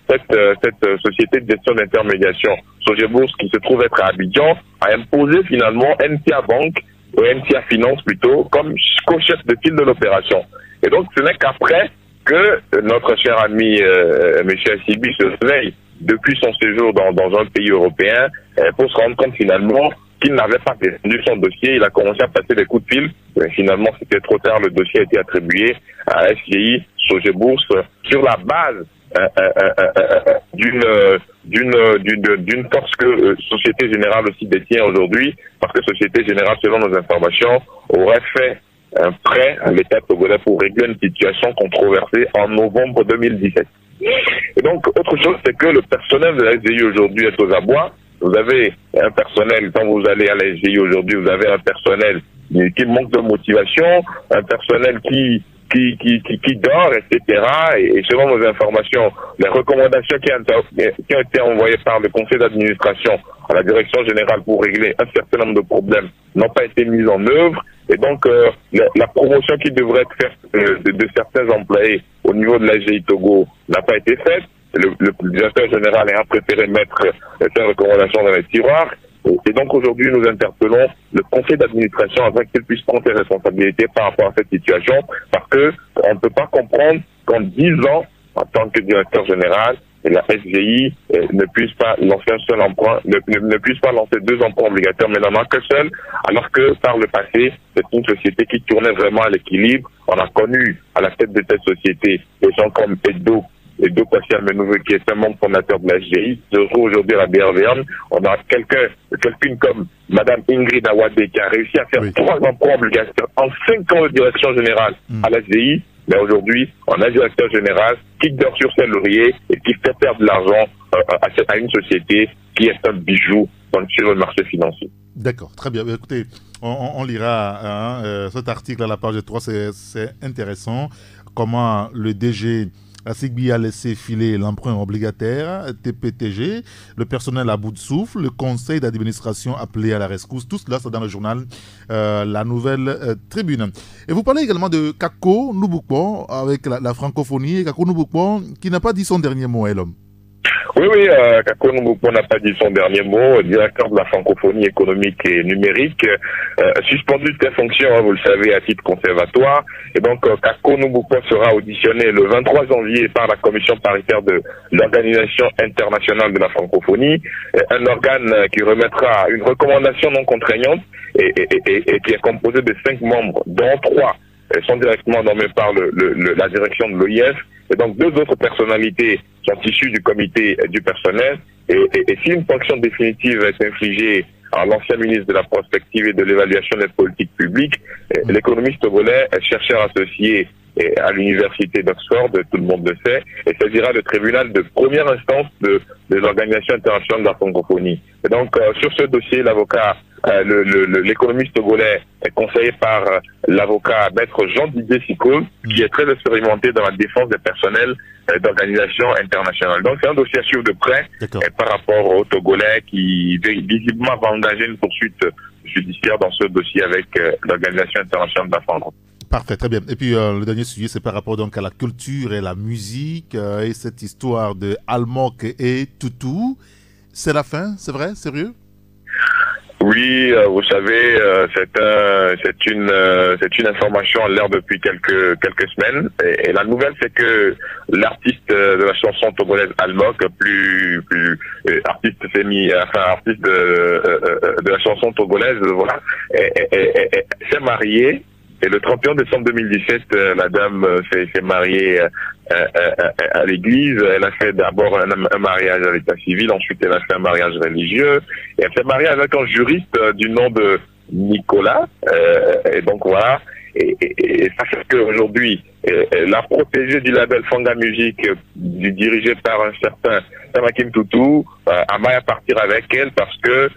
cette société de gestion d'intermédiation, Sogebourse, qui se trouve être à Abidjan, a imposé finalement NTA Bank, ou NTA Finance plutôt, comme co-chef de file de l'opération. Et donc ce n'est qu'après que notre cher ami M. Sibi se réveille depuis son séjour dans un pays européen pour se rendre compte finalement qu'il n'avait pas défendu son dossier. Il a commencé à passer des coups de fil, mais finalement c'était trop tard, le dossier a été attribué à SGI, Sogebourse, sur la base d'une force que Société Générale aussi détient aujourd'hui, parce que Société Générale, selon nos informations, aurait fait un prêt à l'État togolais pour régler une situation controversée en novembre 2017. Et donc, autre chose, c'est que le personnel de la SGI aujourd'hui est aux abois. Vous avez un personnel, quand vous allez à la SGI aujourd'hui, vous avez un personnel qui manque de motivation, un personnel qui dort, etc. Et selon nos informations, les recommandations qui ont été envoyées par le conseil d'administration à la direction générale pour régler un certain nombre de problèmes n'ont pas été mises en œuvre. Et donc, la promotion qui devrait être faite de certains employés au niveau de la SGI Togo n'a pas été faite. Le directeur général a préféré mettre ces recommandations dans les tiroirs. Et donc aujourd'hui, nous interpellons le conseil d'administration afin qu'il puisse prendre ses responsabilités par rapport à cette situation, parce que on ne peut pas comprendre qu'en 10 ans, en tant que directeur général, la SGI ne puisse pas lancer un seul emprunt, ne puisse pas lancer 2 emprunts obligataires, mais n'en a que seul, alors que par le passé, c'est une société qui tournait vraiment à l'équilibre. On a connu à la tête de cette société des gens comme Edo Pascal Menouve, qui est un membre fondateur de la SGI, se retrouve aujourd'hui à la BRVM. On a quelqu'une comme Madame Ingrid Awade qui a réussi à faire 3 emprunts obligataires en 5 ans de direction générale à la SGI. Mais aujourd'hui, on a un directeur général qui dort sur ses lauriers et qui fait perdre de l'argent à une société qui est un bijou sur le marché financier. D'accord, très bien. Écoutez, on lira cet article à la page 3, c'est intéressant. Comment le DG Sigbi a laissé filer l'emprunt obligataire, TPTG, le personnel à bout de souffle, le conseil d'administration appelé à la rescousse. Tout cela, c'est dans le journal La Nouvelle Tribune. Et vous parlez également de Kako Nubukpo avec la francophonie. Kako Nubukpo qui n'a pas dit son dernier mot, l'homme. Oui, Kako Nubukpo n'a pas dit son dernier mot, directeur de la francophonie économique et numérique, suspendu de ses fonctions, vous le savez, à titre conservatoire. Et donc, Kako Nubukpo sera auditionné le 23 janvier par la commission paritaire de l'Organisation internationale de la francophonie, un organe qui remettra une recommandation non contraignante et qui est composé de 5 membres, dont 3 sont directement nommés par la direction de l'OIF. Et donc 2 autres personnalités sont issues du comité du personnel. Et si une sanction définitive est infligée à l'ancien ministre de la prospective et de l'évaluation des politiques publiques, l'économiste togolais est chercheur associé à l'université d'Oxford, tout le monde le sait, et s'agira le tribunal de première instance de l'Organisation internationale de la francophonie. Et donc sur ce dossier, l'avocat, l'économiste togolais est conseillé par l'avocat maître Jean-Didier Sikoul, qui est très expérimenté dans la défense des personnels d'organisations internationales. Donc c'est un dossier à suivre de près par rapport aux Togolais qui visiblement va engager une poursuite judiciaire dans ce dossier avec l'Organisation internationale de la francophonie. Parfait, très bien. Et puis le dernier sujet, c'est par rapport donc à la culture et la musique et cette histoire de Almok et Toutou. C'est la fin, c'est vrai, sérieux? Oui, vous savez, c'est une information en l'air depuis quelques semaines. Et la nouvelle, c'est que l'artiste de la chanson togolaise Almok, artiste de la chanson togolaise, voilà, s'est marié. Et le 31 décembre 2017, la dame s'est mariée à l'église. Elle a fait d'abord un mariage à l'état civil, ensuite elle a fait un mariage religieux. Et elle s'est mariée avec un juriste du nom de Nicolas. Et donc voilà. Et ça fait qu'aujourd'hui, la protégée du label Fanga Music, dirigée par un certain Tamakim Toutou, a mal à partir avec elle parce que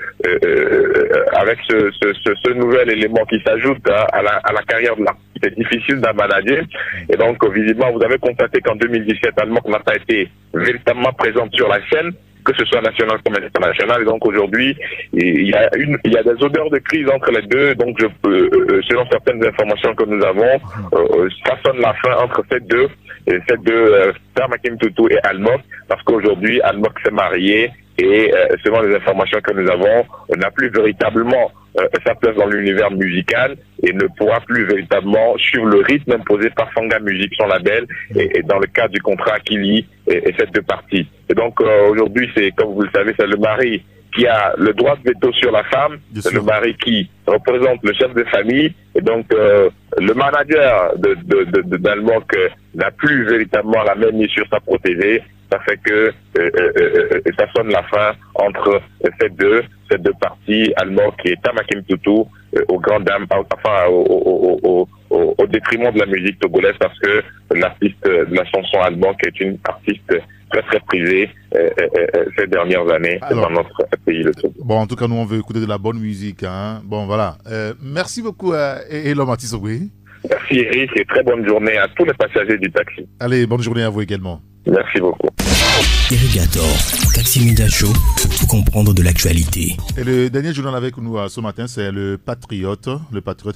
avec ce nouvel élément qui s'ajoute à la carrière de l'artiste, c'est difficile d'en manager. Et donc visiblement, vous avez constaté qu'en 2017, Almok n'a pas été véritablement présente sur la scène. que ce soit national comme international. Et donc aujourd'hui, il y a des odeurs de crise entre les deux. Donc selon certaines informations que nous avons, ça sonne la fin entre ces deux Père Makim Toutou et Almok, parce qu'aujourd'hui Almok s'est marié et selon les informations que nous avons, on n'a plus véritablement sa place dans l'univers musical et ne pourra plus véritablement suivre le rythme imposé par Fanga Music, son label, et dans le cadre du contrat qui lie ces deux parties. Et donc aujourd'hui, c'est, comme vous le savez, c'est le mari qui a le droit de veto sur la femme, c'est le mari qui représente le chef de famille, et donc le manager d'Almok n'a plus véritablement la même mise sur sa protégée. Ça fait que ça sonne la fin entre ces deux parties, Almok et Tamakim Toutou, aux grandes dames, enfin au détriment de la musique togolaise, parce que l'artiste de la chanson Almok est une artiste très très prisée ces dernières années dans notre pays, le Togo. Bon, en tout cas, nous on veut écouter de la bonne musique, hein. Bon, voilà. Merci beaucoup Elo Matisogwe. Merci Eric et très bonne journée à tous les passagers du taxi. Allez, bonne journée à vous également. Merci beaucoup. Irrigator, Taxi Media Show, pour tout comprendre de l'actualité. Et le dernier journal avec nous ce matin, c'est le Patriote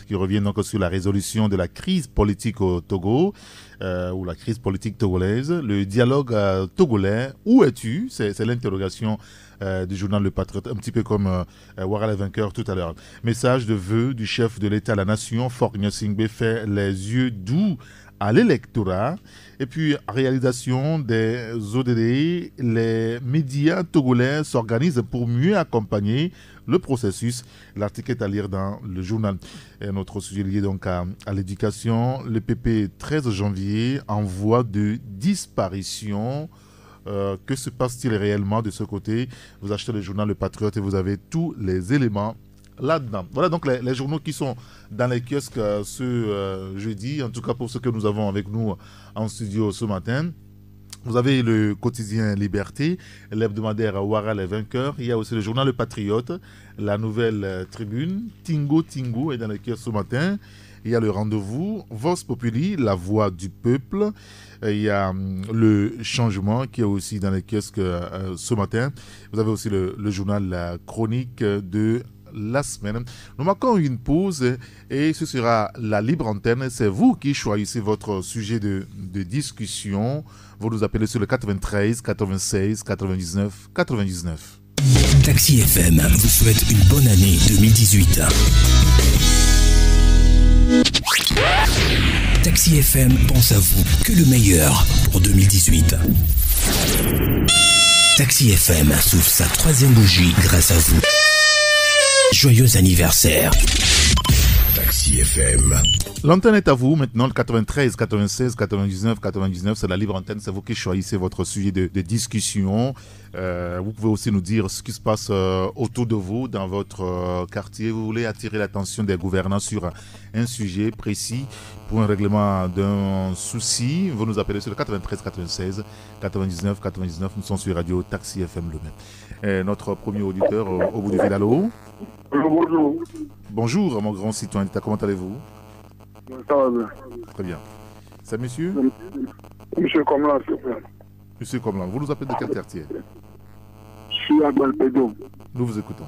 qui revient donc sur la résolution de la crise politique au Togo, ou la crise politique togolaise, le dialogue togolais. Où es-tu? C'est l'interrogation du journal Le Patriote, un petit peu comme Ouattara les vainqueurs tout à l'heure. Message de vœux du chef de l'État à la nation, Faure Gnassingbé, fait les yeux doux à l'électorat. Et puis, réalisation des ODD, les médias togolais s'organisent pour mieux accompagner le processus. L'article est à lire dans le journal. Et notre sujet lié donc à l'éducation. Le PP 13 janvier en voie de disparition. Que se passe-t-il réellement de ce côté? Vous achetez le journal Le Patriote et vous avez tous les éléments là-dedans. Voilà donc les journaux qui sont dans les kiosques ce jeudi, en tout cas pour ceux que nous avons avec nous en studio ce matin. Vous avez le quotidien Liberté, l'hebdomadaire Ouattara les vainqueurs. Il y a aussi le journal Le Patriote, la nouvelle Tribune, Tingo est dans les kiosques ce matin. Il y a le rendez-vous, Vox Populi, la voix du peuple. Il y a le changement qui est aussi dans les kiosques ce matin. Vous avez aussi le journal La Chronique de la semaine. Nous marquons une pause et ce sera la libre antenne. C'est vous qui choisissez votre sujet de discussion. Vous nous appelez sur le 93 96 99 99. Taxi FM vous souhaite une bonne année 2018. Taxi FM pense à vous, que le meilleur pour 2018. Taxi FM souffle sa 3e bougie grâce à vous. Joyeux anniversaire. Taxi FM. L'antenne est à vous maintenant, le 93, 96, 99, 99, c'est la libre antenne, c'est vous qui choisissez votre sujet de discussion. Vous pouvez aussi nous dire ce qui se passe autour de vous, dans votre quartier. Vous voulez attirer l'attention des gouvernants sur un sujet précis pour un règlement d'un souci. Vous nous appelez sur le 93, 96, 99, 99. Nous sommes sur Radio Taxi FM Lomé. Notre premier auditeur au bout du fil, allô? Bonjour. Bonjour, mon grand citoyen d'État, comment allez-vous? Ça va bien. Très bien. C'est monsieur? Monsieur Comlan, s'il vous plaît. Monsieur Comlan, vous nous appelez de quel quartier? Je suis à Gualpédo. Nous vous écoutons.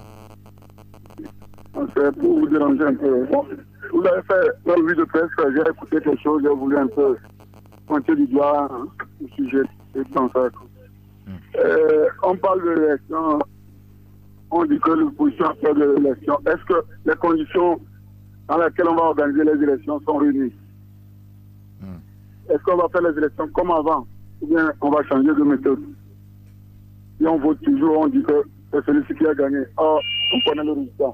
C'est pour vous déranger un peu. Vous avez fait la revue de presse, j'ai écouté quelque chose, j'ai voulu un peu pointer du doigt le sujet et dans ça. On parle de l'élection, on dit que l'opposition a peur de l'élection. Est-ce que les conditions dans lesquelles on va organiser les élections sont réunies? Est-ce qu'on va faire les élections comme avant? Ou bien on va changer de méthode? Et on vote toujours, on dit que c'est celui-ci qui a gagné. Or, on connaît le résultat.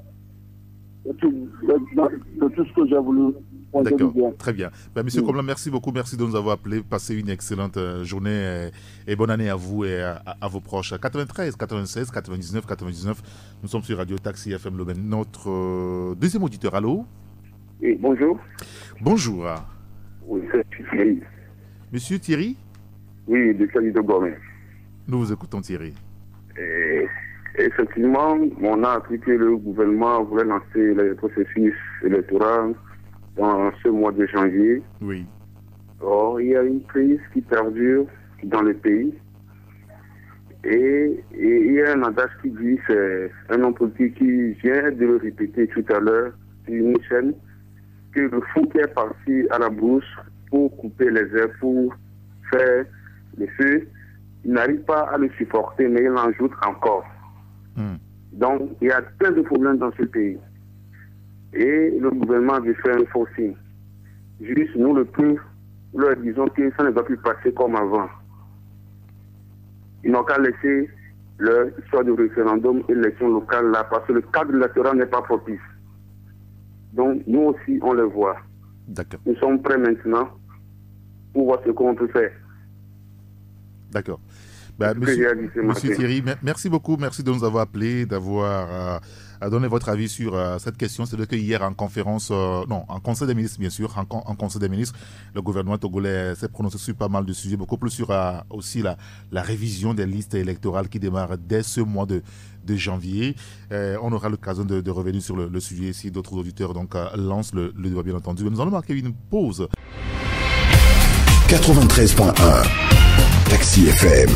C'est tout ce que j'ai voulu. D'accord, très bien. Monsieur Comlan, merci beaucoup, merci de nous avoir appelés. Passez une excellente journée et bonne année à vous et à vos proches. 93, 96, 99, 99, nous sommes sur Radio Taxi FM Lomé. Notre deuxième auditeur, allô? Oui, bonjour. Bonjour. Oui, c'est Thierry. Monsieur Thierry? Oui, de Cali de Gomé. Nous vous écoutons, Thierry. Effectivement, on a appris que le gouvernement voulait lancer le processus électoral dans ce mois de janvier. Oui. Or, il y a une crise qui perdure dans le pays. Et il y a un adage qui dit, c'est un homme politique qui vient de le répéter tout à l'heure sur une chaîne, que le fou qui est parti à la brousse pour couper les herbes, pour faire le feu, il n'arrive pas à le supporter, mais il en ajoute encore. Donc, il y a plein de problèmes dans ce pays. Et le gouvernement veut faire un forcing. Juste, nous, le peuple, nous leur disons que ça ne va plus passer comme avant. Ils n'ont qu'à laisser leur histoire de référendum et l'élection locale là, parce que le cadre électoral n'est pas propice. Donc, nous aussi, on le voit. D'accord. Nous sommes prêts maintenant pour voir ce qu'on peut faire. D'accord. Monsieur Thierry, merci beaucoup. Merci de nous avoir appelé, d'avoir donné votre avis sur cette question. C'est-à-dire que hier, en conférence, en Conseil des ministres, bien sûr, en Conseil des ministres, le gouvernement togolais s'est prononcé sur pas mal de sujets, beaucoup plus sur aussi la révision des listes électorales qui démarre dès ce mois de janvier. On aura l'occasion de revenir sur le sujet si d'autres auditeurs lancent le débat, bien entendu. Nous allons marquer une pause. 93.1 Taxi FM.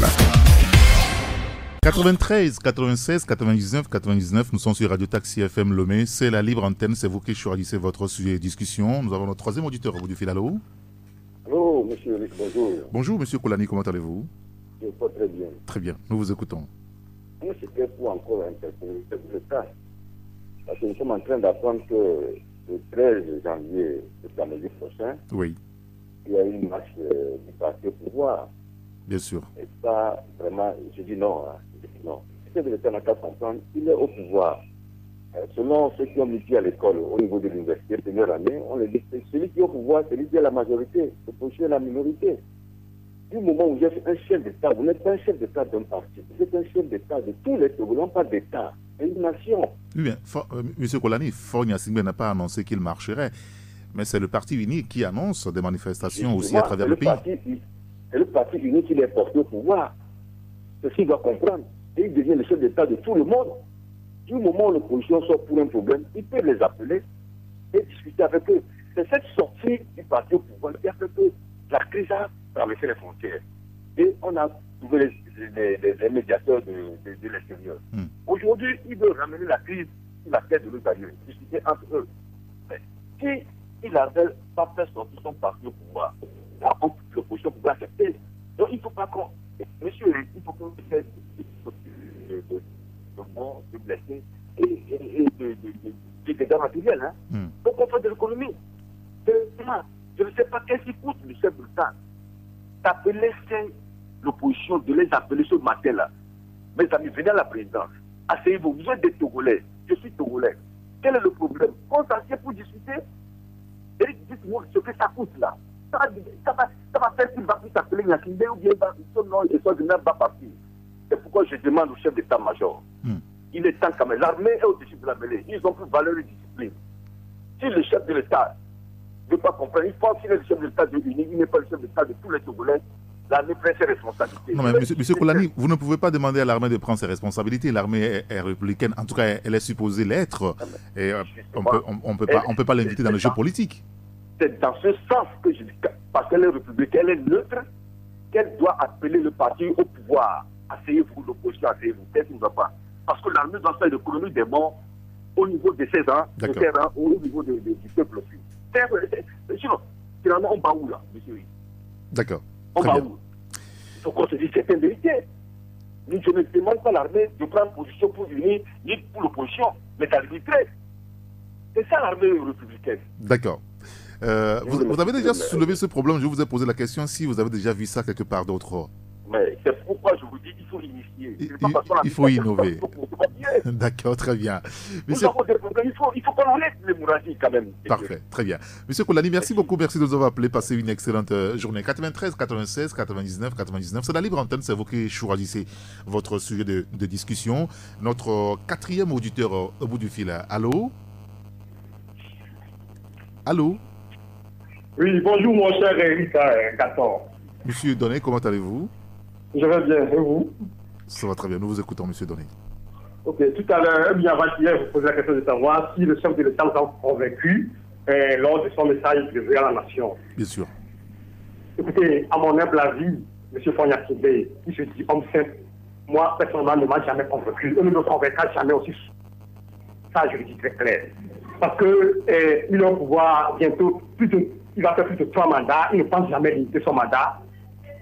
93, 96, 99, 99, nous sommes sur Radio Taxi FM Lomé. C'est la libre antenne, c'est vous qui choisissez votre sujet de discussion. Nous avons notre troisième auditeur au bout du fil. Allô? Allô, monsieur Eric, bonjour. Bonjour, monsieur Kolani, comment allez-vous? Je vais très bien. Très bien, nous vous écoutons. Moi, c'était pour encore interpeller le cas. Parce que nous sommes en train d'apprendre que le 13 janvier, le samedi prochain, oui, il y a une marche du parti au pouvoir. Bien sûr. Et ça, vraiment, je dis non. Je dis non. Le chef de l'État n'a qu'à comprendre, il est au pouvoir. Selon ceux qui ont mis pied à l'école au niveau de l'université, première année, on le dit, celui qui est au pouvoir, c'est celui qui est la majorité, l'opposition est la minorité. Du moment où vous êtes un chef d'État, vous n'êtes pas un chef d'État d'un parti, vous êtes un chef d'État de tous les Togolais, non pas d'État, c'est une nation. Oui, bien, monsieur Kolani, Fogna Singbe n'a pas annoncé qu'il marcherait, mais c'est le parti unique qui annonce des manifestations aussi à travers le pays. C'est le parti unique qui est porté au pouvoir. C'est ce qu'il doit comprendre. Et il devient le chef d'État de tout le monde. Du moment où l'opposition sort pour un problème, il peut les appeler et discuter avec eux. C'est cette sortie du parti au pouvoir qui a fait que la crise a traversé les frontières. Et on a trouvé les médiateurs de l'extérieur. Aujourd'hui, ils veulent ramener la crise sur la tête de nos amis, discuter entre eux. Mais si il n'avait pas fait sortir son parti au pouvoir, l'opposition pouvait accepter. Donc il ne faut pas qu'on... Monsieur, il faut qu'on fasse de morts, de blessés et de dégâts matériels. Donc on fait de l'économie. Je ne sais pas qu'est-ce qui coûte le chef de l'État d'appeler l'opposition, de les appeler ce matin-là. Mes amis, venez à la présidence. Asseyez-vous, vous êtes des Togolais. Je suis Togolais. Quel est le problème? Qu'on s'assied pour discuter. Et dites-moi ce que ça coûte là. Ça va faire qu'il va plus s'appeler Nyakinde ou bien son nom et son général va partir. C'est pourquoi je demande au chef d'état-major. Il est temps quand même. L'armée est au-dessus de la mêlée. Ils ont plus valeur et discipline. Si le chef de l'État ne veut pas comprendre, il faut qu'il est le chef de l'État de l'Union, il n'est pas le chef de l'État de tous les Togolais. L'armée prend ses responsabilités. Non, mais monsieur Kolani, vous ne pouvez pas demander à l'armée de prendre ses responsabilités. L'armée est républicaine. En tout cas, elle est supposée l'être. Et on ne peut pas l'inviter dans le jeu politique. C'est dans ce sens que je dis, parce qu'elle est républicaine, elle est neutre, qu'elle doit appeler le parti au pouvoir. Asseyez-vous, l'opposition, asseyez-vous. Qu'est-ce qui ne va pas? Parce que l'armée doit faire l'économie des morts au niveau de ses rangs, au niveau du peuple aussi. Sinon, finalement, on va où là, monsieur? D'accord. On va où? Il faut qu'on se dise certaines vérités. Je ne demande pas l'armée de prendre position pour l'Union, ni pour l'opposition, mais d'arbitrer. C'est ça l'armée républicaine. D'accord. Vous avez déjà soulevé ce problème, je vous ai posé la question si vous avez déjà vu ça quelque part d'autre. Mais c'est pourquoi je vous dis qu'il faut initier. Il faut innover. D'accord, très bien. Monsieur... Nous avons des problèmes, il faut qu'on enlève l'hémorragie quand même. Parfait, très bien. Monsieur Kolani, merci beaucoup, merci de nous avoir appelé. Passez une excellente journée. 93, 96, 99, 99. C'est la libre antenne, c'est vous qui choisissez votre sujet de discussion. Notre quatrième auditeur au bout du fil. Allô? Allô? Oui, bonjour mon cher Eric Gaton. Monsieur Donné, comment allez-vous? Je vais bien, et vous? Ça va très bien, nous vous écoutons, monsieur Donné. Ok, tout à l'heure, bien avant-hier, vous posez la question de savoir si le chef de l'État nous a convaincu lors de son message privé à la nation. Bien sûr. Écoutez, à mon humble avis, M. Fogna Singbe, qui se dit homme simple, moi, personnellement, ne m'a jamais convaincu. On ne me convaincra jamais aussi. Ça, je le dis très clair. Parce qu'il a au pouvoir bientôt, il va faire plus de 3 mandats, il ne pense jamais limiter son mandat.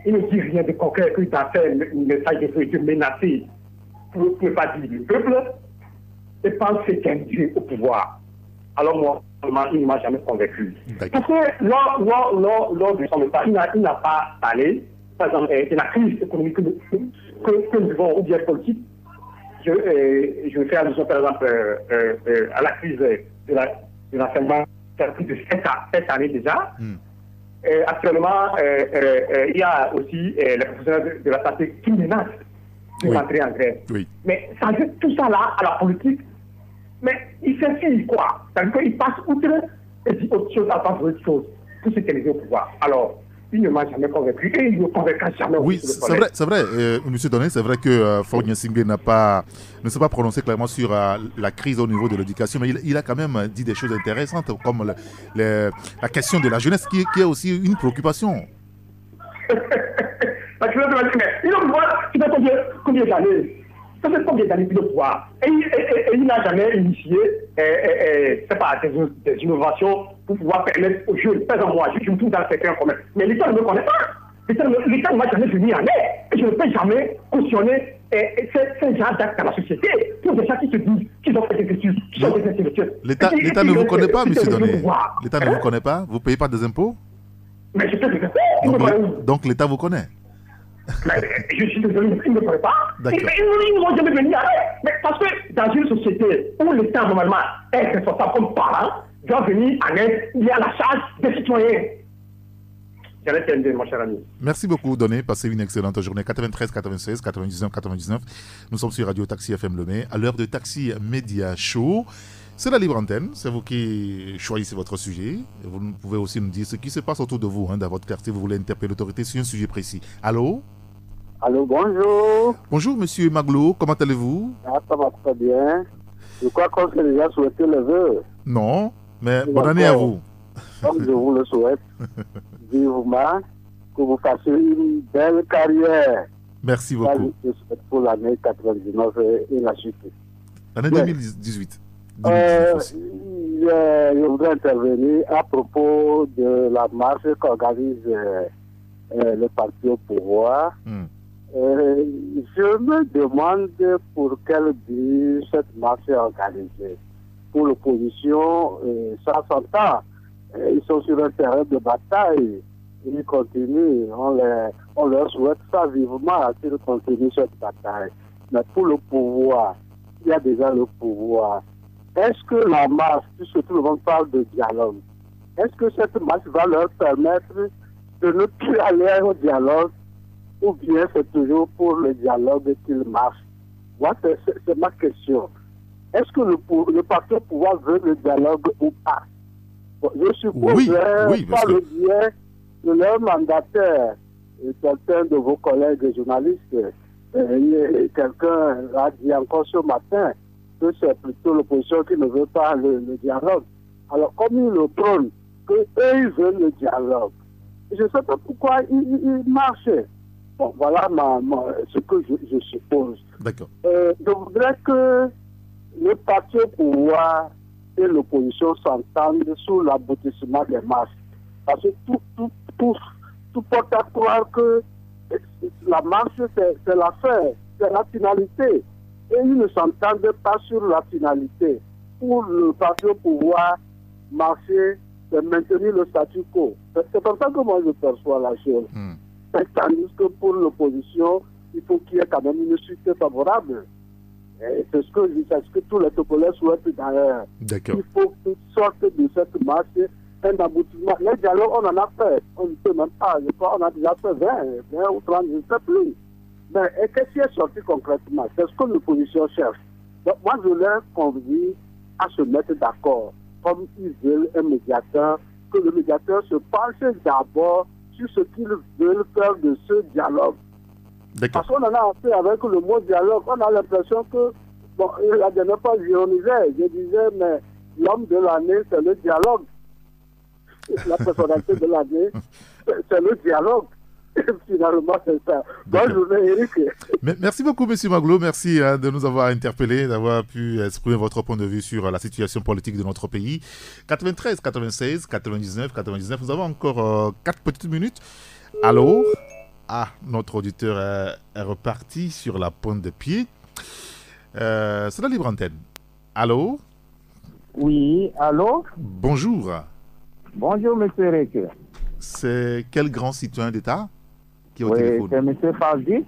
Il ne dit rien de concret, qu'il a fait un message de menacer, pour ne pas dire le peuple, et pense que c'est un Dieu au pouvoir. Alors moi, il ne m'a jamais convaincu. Parce que lors de son message, il n'a pas parlé, par exemple, de la crise économique que nous vivons, ou bien politique. Je fais allusion, par exemple, à la crise de l'enseignement qui a pris de 7 années déjà. Actuellement, il y a aussi les professionnels de la santé qui menacent de rentrer en grève. Mais ça ajoute tout ça là à la politique. Mais il s'infile quoi? C'est-à-dire qu'il passe outre et dit autre chose à part autre chose. Tout ce qui est au pouvoir. Alors, il ne m'a jamais convaincu et il ne convaincra jamais. Oui, c'est vrai, Monsieur Doné, c'est vrai que Faure Gnassingbé ne s'est pas prononcé clairement sur la crise au niveau de l'éducation, mais il a quand même dit des choses intéressantes, comme la question de la jeunesse, qui est aussi une préoccupation. La question de la jeunesse, il a pouvoir, tu sais combien d'années? Ça fait combien d'années qu'il a pouvoir? Et il n'a jamais initié c'est pas, des innovations pour pouvoir permettre aux jeunes. Par exemple, moi, je me trouve dans le secteur commun. Mais l'État ne me connaît pas. L'État ne m'a jamais venu en aide. Et je ne peux jamais cautionner ce genre d'actes dans la société. Pour des gens qui se disent qu'ils ont fait des études, qui sont des intellectuels. L'État ne vous connaît pas, M. Doné. L'État ne vous connaît pas? Vous ne payez pas des impôts? Mais je paye des impôts. Donc l'État vous connaît? Mais je suis désolé, ils ne me connaissent pas. Ils ne vont jamais venir. Mais parce que dans une société où l'État, normalement, est responsable comme parent, doit venir en aide, il y a la charge des citoyens. J'allais terminer, mon cher ami. Merci beaucoup, Doné. Passez une excellente journée. 93, 96, 99, 99. Nous sommes sur Radio Taxi FM Lemay, à l'heure de Taxi Média Show. C'est la libre antenne, c'est vous qui choisissez votre sujet. Vous pouvez aussi nous dire ce qui se passe autour de vous, dans votre quartier. Vous voulez interpeller l'autorité sur un sujet précis. Allô? Allô, bonjour. Bonjour, monsieur Maglo, comment allez-vous? Ça va très bien. Je crois qu'on s'est déjà souhaité le vœu. Non, mais bonne année à vous. Comme je vous le souhaite, vivement, que vous fassiez une belle carrière. Merci beaucoup. Je souhaite pour l'année 99 et la suite. L'année 2018. Je voudrais intervenir à propos de la marche qu'organise le parti au pouvoir. Je me demande pour quel but cette marche est organisée. Pour l'opposition, ça s'entend. Ils sont sur un terrain de bataille. Ils continuent. On leur souhaite ça vivement qu'ils continuent cette bataille. Mais pour le pouvoir, il y a déjà le pouvoir. Est-ce que la marche, puisque tout le monde parle de dialogue, est-ce que cette marche va leur permettre de ne plus aller au dialogue, ou bien c'est toujours pour le dialogue qu'ils marchent? Moi, c'est ma question. Est-ce que le parti au pouvoir veut le dialogue ou pas? Je suppose par le biais de leur mandataire, certains de vos collègues journalistes, quelqu'un a dit encore ce matin que c'est plutôt l'opposition qui ne veut pas le dialogue. Alors, comme ils le prônent, qu'eux, ils veulent le dialogue. Je ne sais pas pourquoi ils marchent. Bon, voilà ce que je suppose. D'accord. Je voudrais que le parti au pouvoir et l'opposition s'entendent sur l'aboutissement des marches. Parce que tout porte à croire que la marche, c'est l'affaire, c'est la finalité. Et ils ne s'entendent pas sur la finalité. Pour le parti au pouvoir, marcher, c'est maintenir le statu quo. C'est comme ça que moi je perçois la chose. Tandis que pour l'opposition, il faut qu'il y ait quand même une suite favorable. C'est ce que tous les topolets souhaitent d'ailleurs. Il faut qu'ils sortent de cette marche un aboutissement. Les dialogues, on en a fait. On ne peut même pas. Je crois qu'on a déjà fait 20 ou 30, je ne sais plus. Mais qu'est-ce qui est sorti concrètement? C'est ce que l'opposition cherche. Donc moi, je leur convie à se mettre d'accord. Comme ils veulent un médiateur, que le médiateur se penche d'abord sur ce qu'ils veulent faire de ce dialogue. Parce qu'on en a fait avec le mot dialogue, on a l'impression que, bon, la dernière fois, j'ironisais, je disais, mais l'homme de l'année, c'est le dialogue. La personnalité de l'année, c'est le dialogue. Finalement, c'est ça. Bonne journée, Eric. Merci beaucoup, M. Maglo. Merci de nous avoir interpellés, d'avoir pu exprimer votre point de vue sur la situation politique de notre pays. 93, 96, 99, 99. Nous avons encore 4 petites minutes. Allô? Ah, notre auditeur est reparti sur la pointe de pied. C'est la libre antenne. Allô? Oui, allô? Bonjour. Bonjour, M. Eric. C'est quel grand citoyen d'État qui est au oui, téléphone? c'est M. Fazi.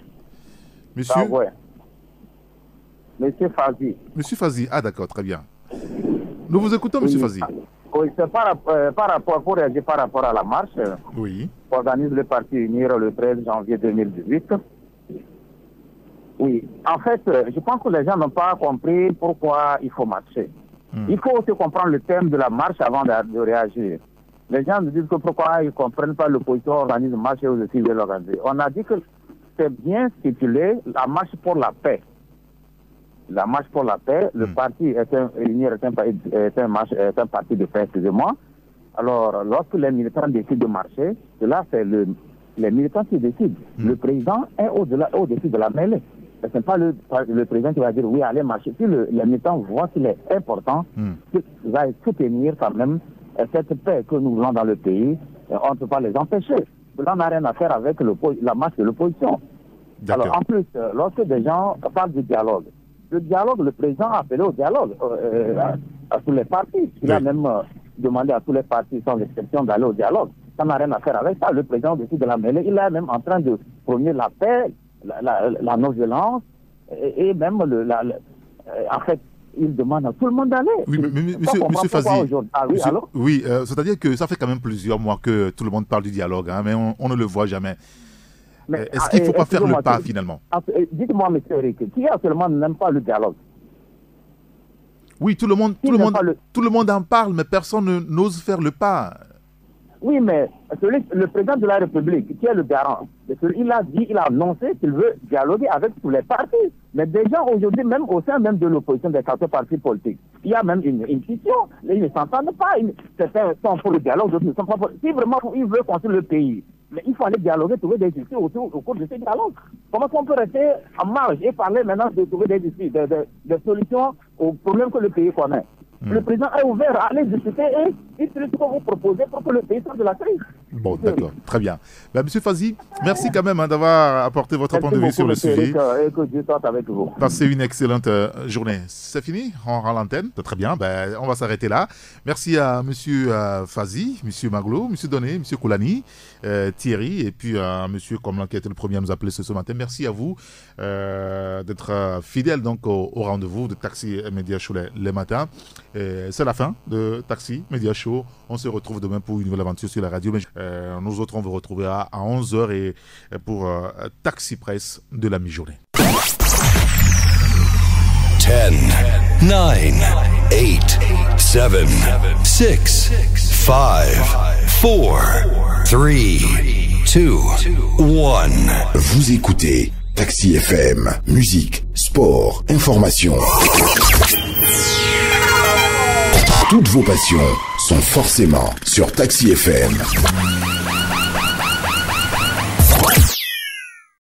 Monsieur? Ah, ouais. M. Fazi. Monsieur Fazi, ah d'accord, très bien. Nous vous écoutons, M. Fazi. Oui, c'est par rapport, pour réagir par rapport à la marche. Oui. Organise le Parti Unir le 13 janvier 2018. Oui, en fait, je pense que les gens n'ont pas compris pourquoi il faut marcher. Il faut aussi comprendre le thème de la marche avant de réagir. Les gens nous disent que pourquoi ils ne comprennent pas l'opposition organise une marche et eux aussi veulent l'organiser. On a dit que c'est bien stipulé la marche pour la paix. La marche pour la paix, le parti est un parti de paix, excusez-moi. Alors, lorsque les militants décident de marcher, cela c'est les militants qui décident. Le président est au-dessus de la mêlée. Ce n'est pas le président qui va dire oui, allez marcher. Si les militants voient qu'il est important, qu'ils aillent soutenir quand même cette paix que nous voulons dans le pays, on ne peut pas les empêcher. Cela n'a rien à faire avec la marche de l'opposition. Alors, en plus, lorsque des gens parlent du dialogue, le président a appelé au dialogue à tous les partis. Il a même demandé à tous les partis, sans exception, d'aller au dialogue. Ça n'a rien à faire avec ça. Le président au-dessus de la mêlée, il est même en train de prôner la paix, la non-violence, et même en fait, il demande à tout le monde d'aller. Oui, mais monsieur Fazi, c'est-à-dire que ça fait quand même plusieurs mois que tout le monde parle du dialogue, hein, mais on ne le voit jamais. Est-ce qu'il ne faut pas faire le pas finalement? Dites-moi, monsieur Eric, qui actuellement n'aime pas le dialogue? Oui, tout le monde en parle, mais personne n'ose faire le pas. Oui, mais le président de la République, qui est le garant, il a annoncé qu'il veut dialoguer avec tous les partis. Mais déjà aujourd'hui, même au sein même de l'opposition des 4 partis politiques, il y a même une scission. Ils ne s'entendent pas. Certains sont pour le dialogue, d'autres ne sont pas pour. Si vraiment ils veulent construire le pays, mais il faut aller dialoguer, trouver des issues au cours de ces dialogues. Comment on peut rester en marge et parler maintenant de trouver des issues, des solutions aux problèmes que le pays connaît? Le président est ouvert à aller discuter et utiliser ce que vous proposez pour que le pays sorte de la crise. Bon, d'accord, très bien. Monsieur Fazi, merci quand même d'avoir apporté votre point de vue sur le sujet. Et que Dieu soit avec vous. Passez une excellente journée. C'est fini, on rend l'antenne. Très bien, on va s'arrêter là. Merci à monsieur Fazi, monsieur Maglo, monsieur Donné, monsieur Koulani, Thierry, et puis à monsieur Komlan qui a été le premier à nous appeler ce matin. Merci à vous d'être fidèles donc au rendez-vous de Taxi Média Show les matins. C'est la fin de Taxi Média Show. On se retrouve demain pour une nouvelle aventure sur la radio. Mais nous autres, on vous retrouvera à 11h et pour Taxi Presse de la mi-journée. 10, 9, 8, 7, 6, 5, 4, 3, 2, 1. Vous écoutez Taxi FM, musique, sport, information. Toutes vos passions sont forcément sur Taxi FM.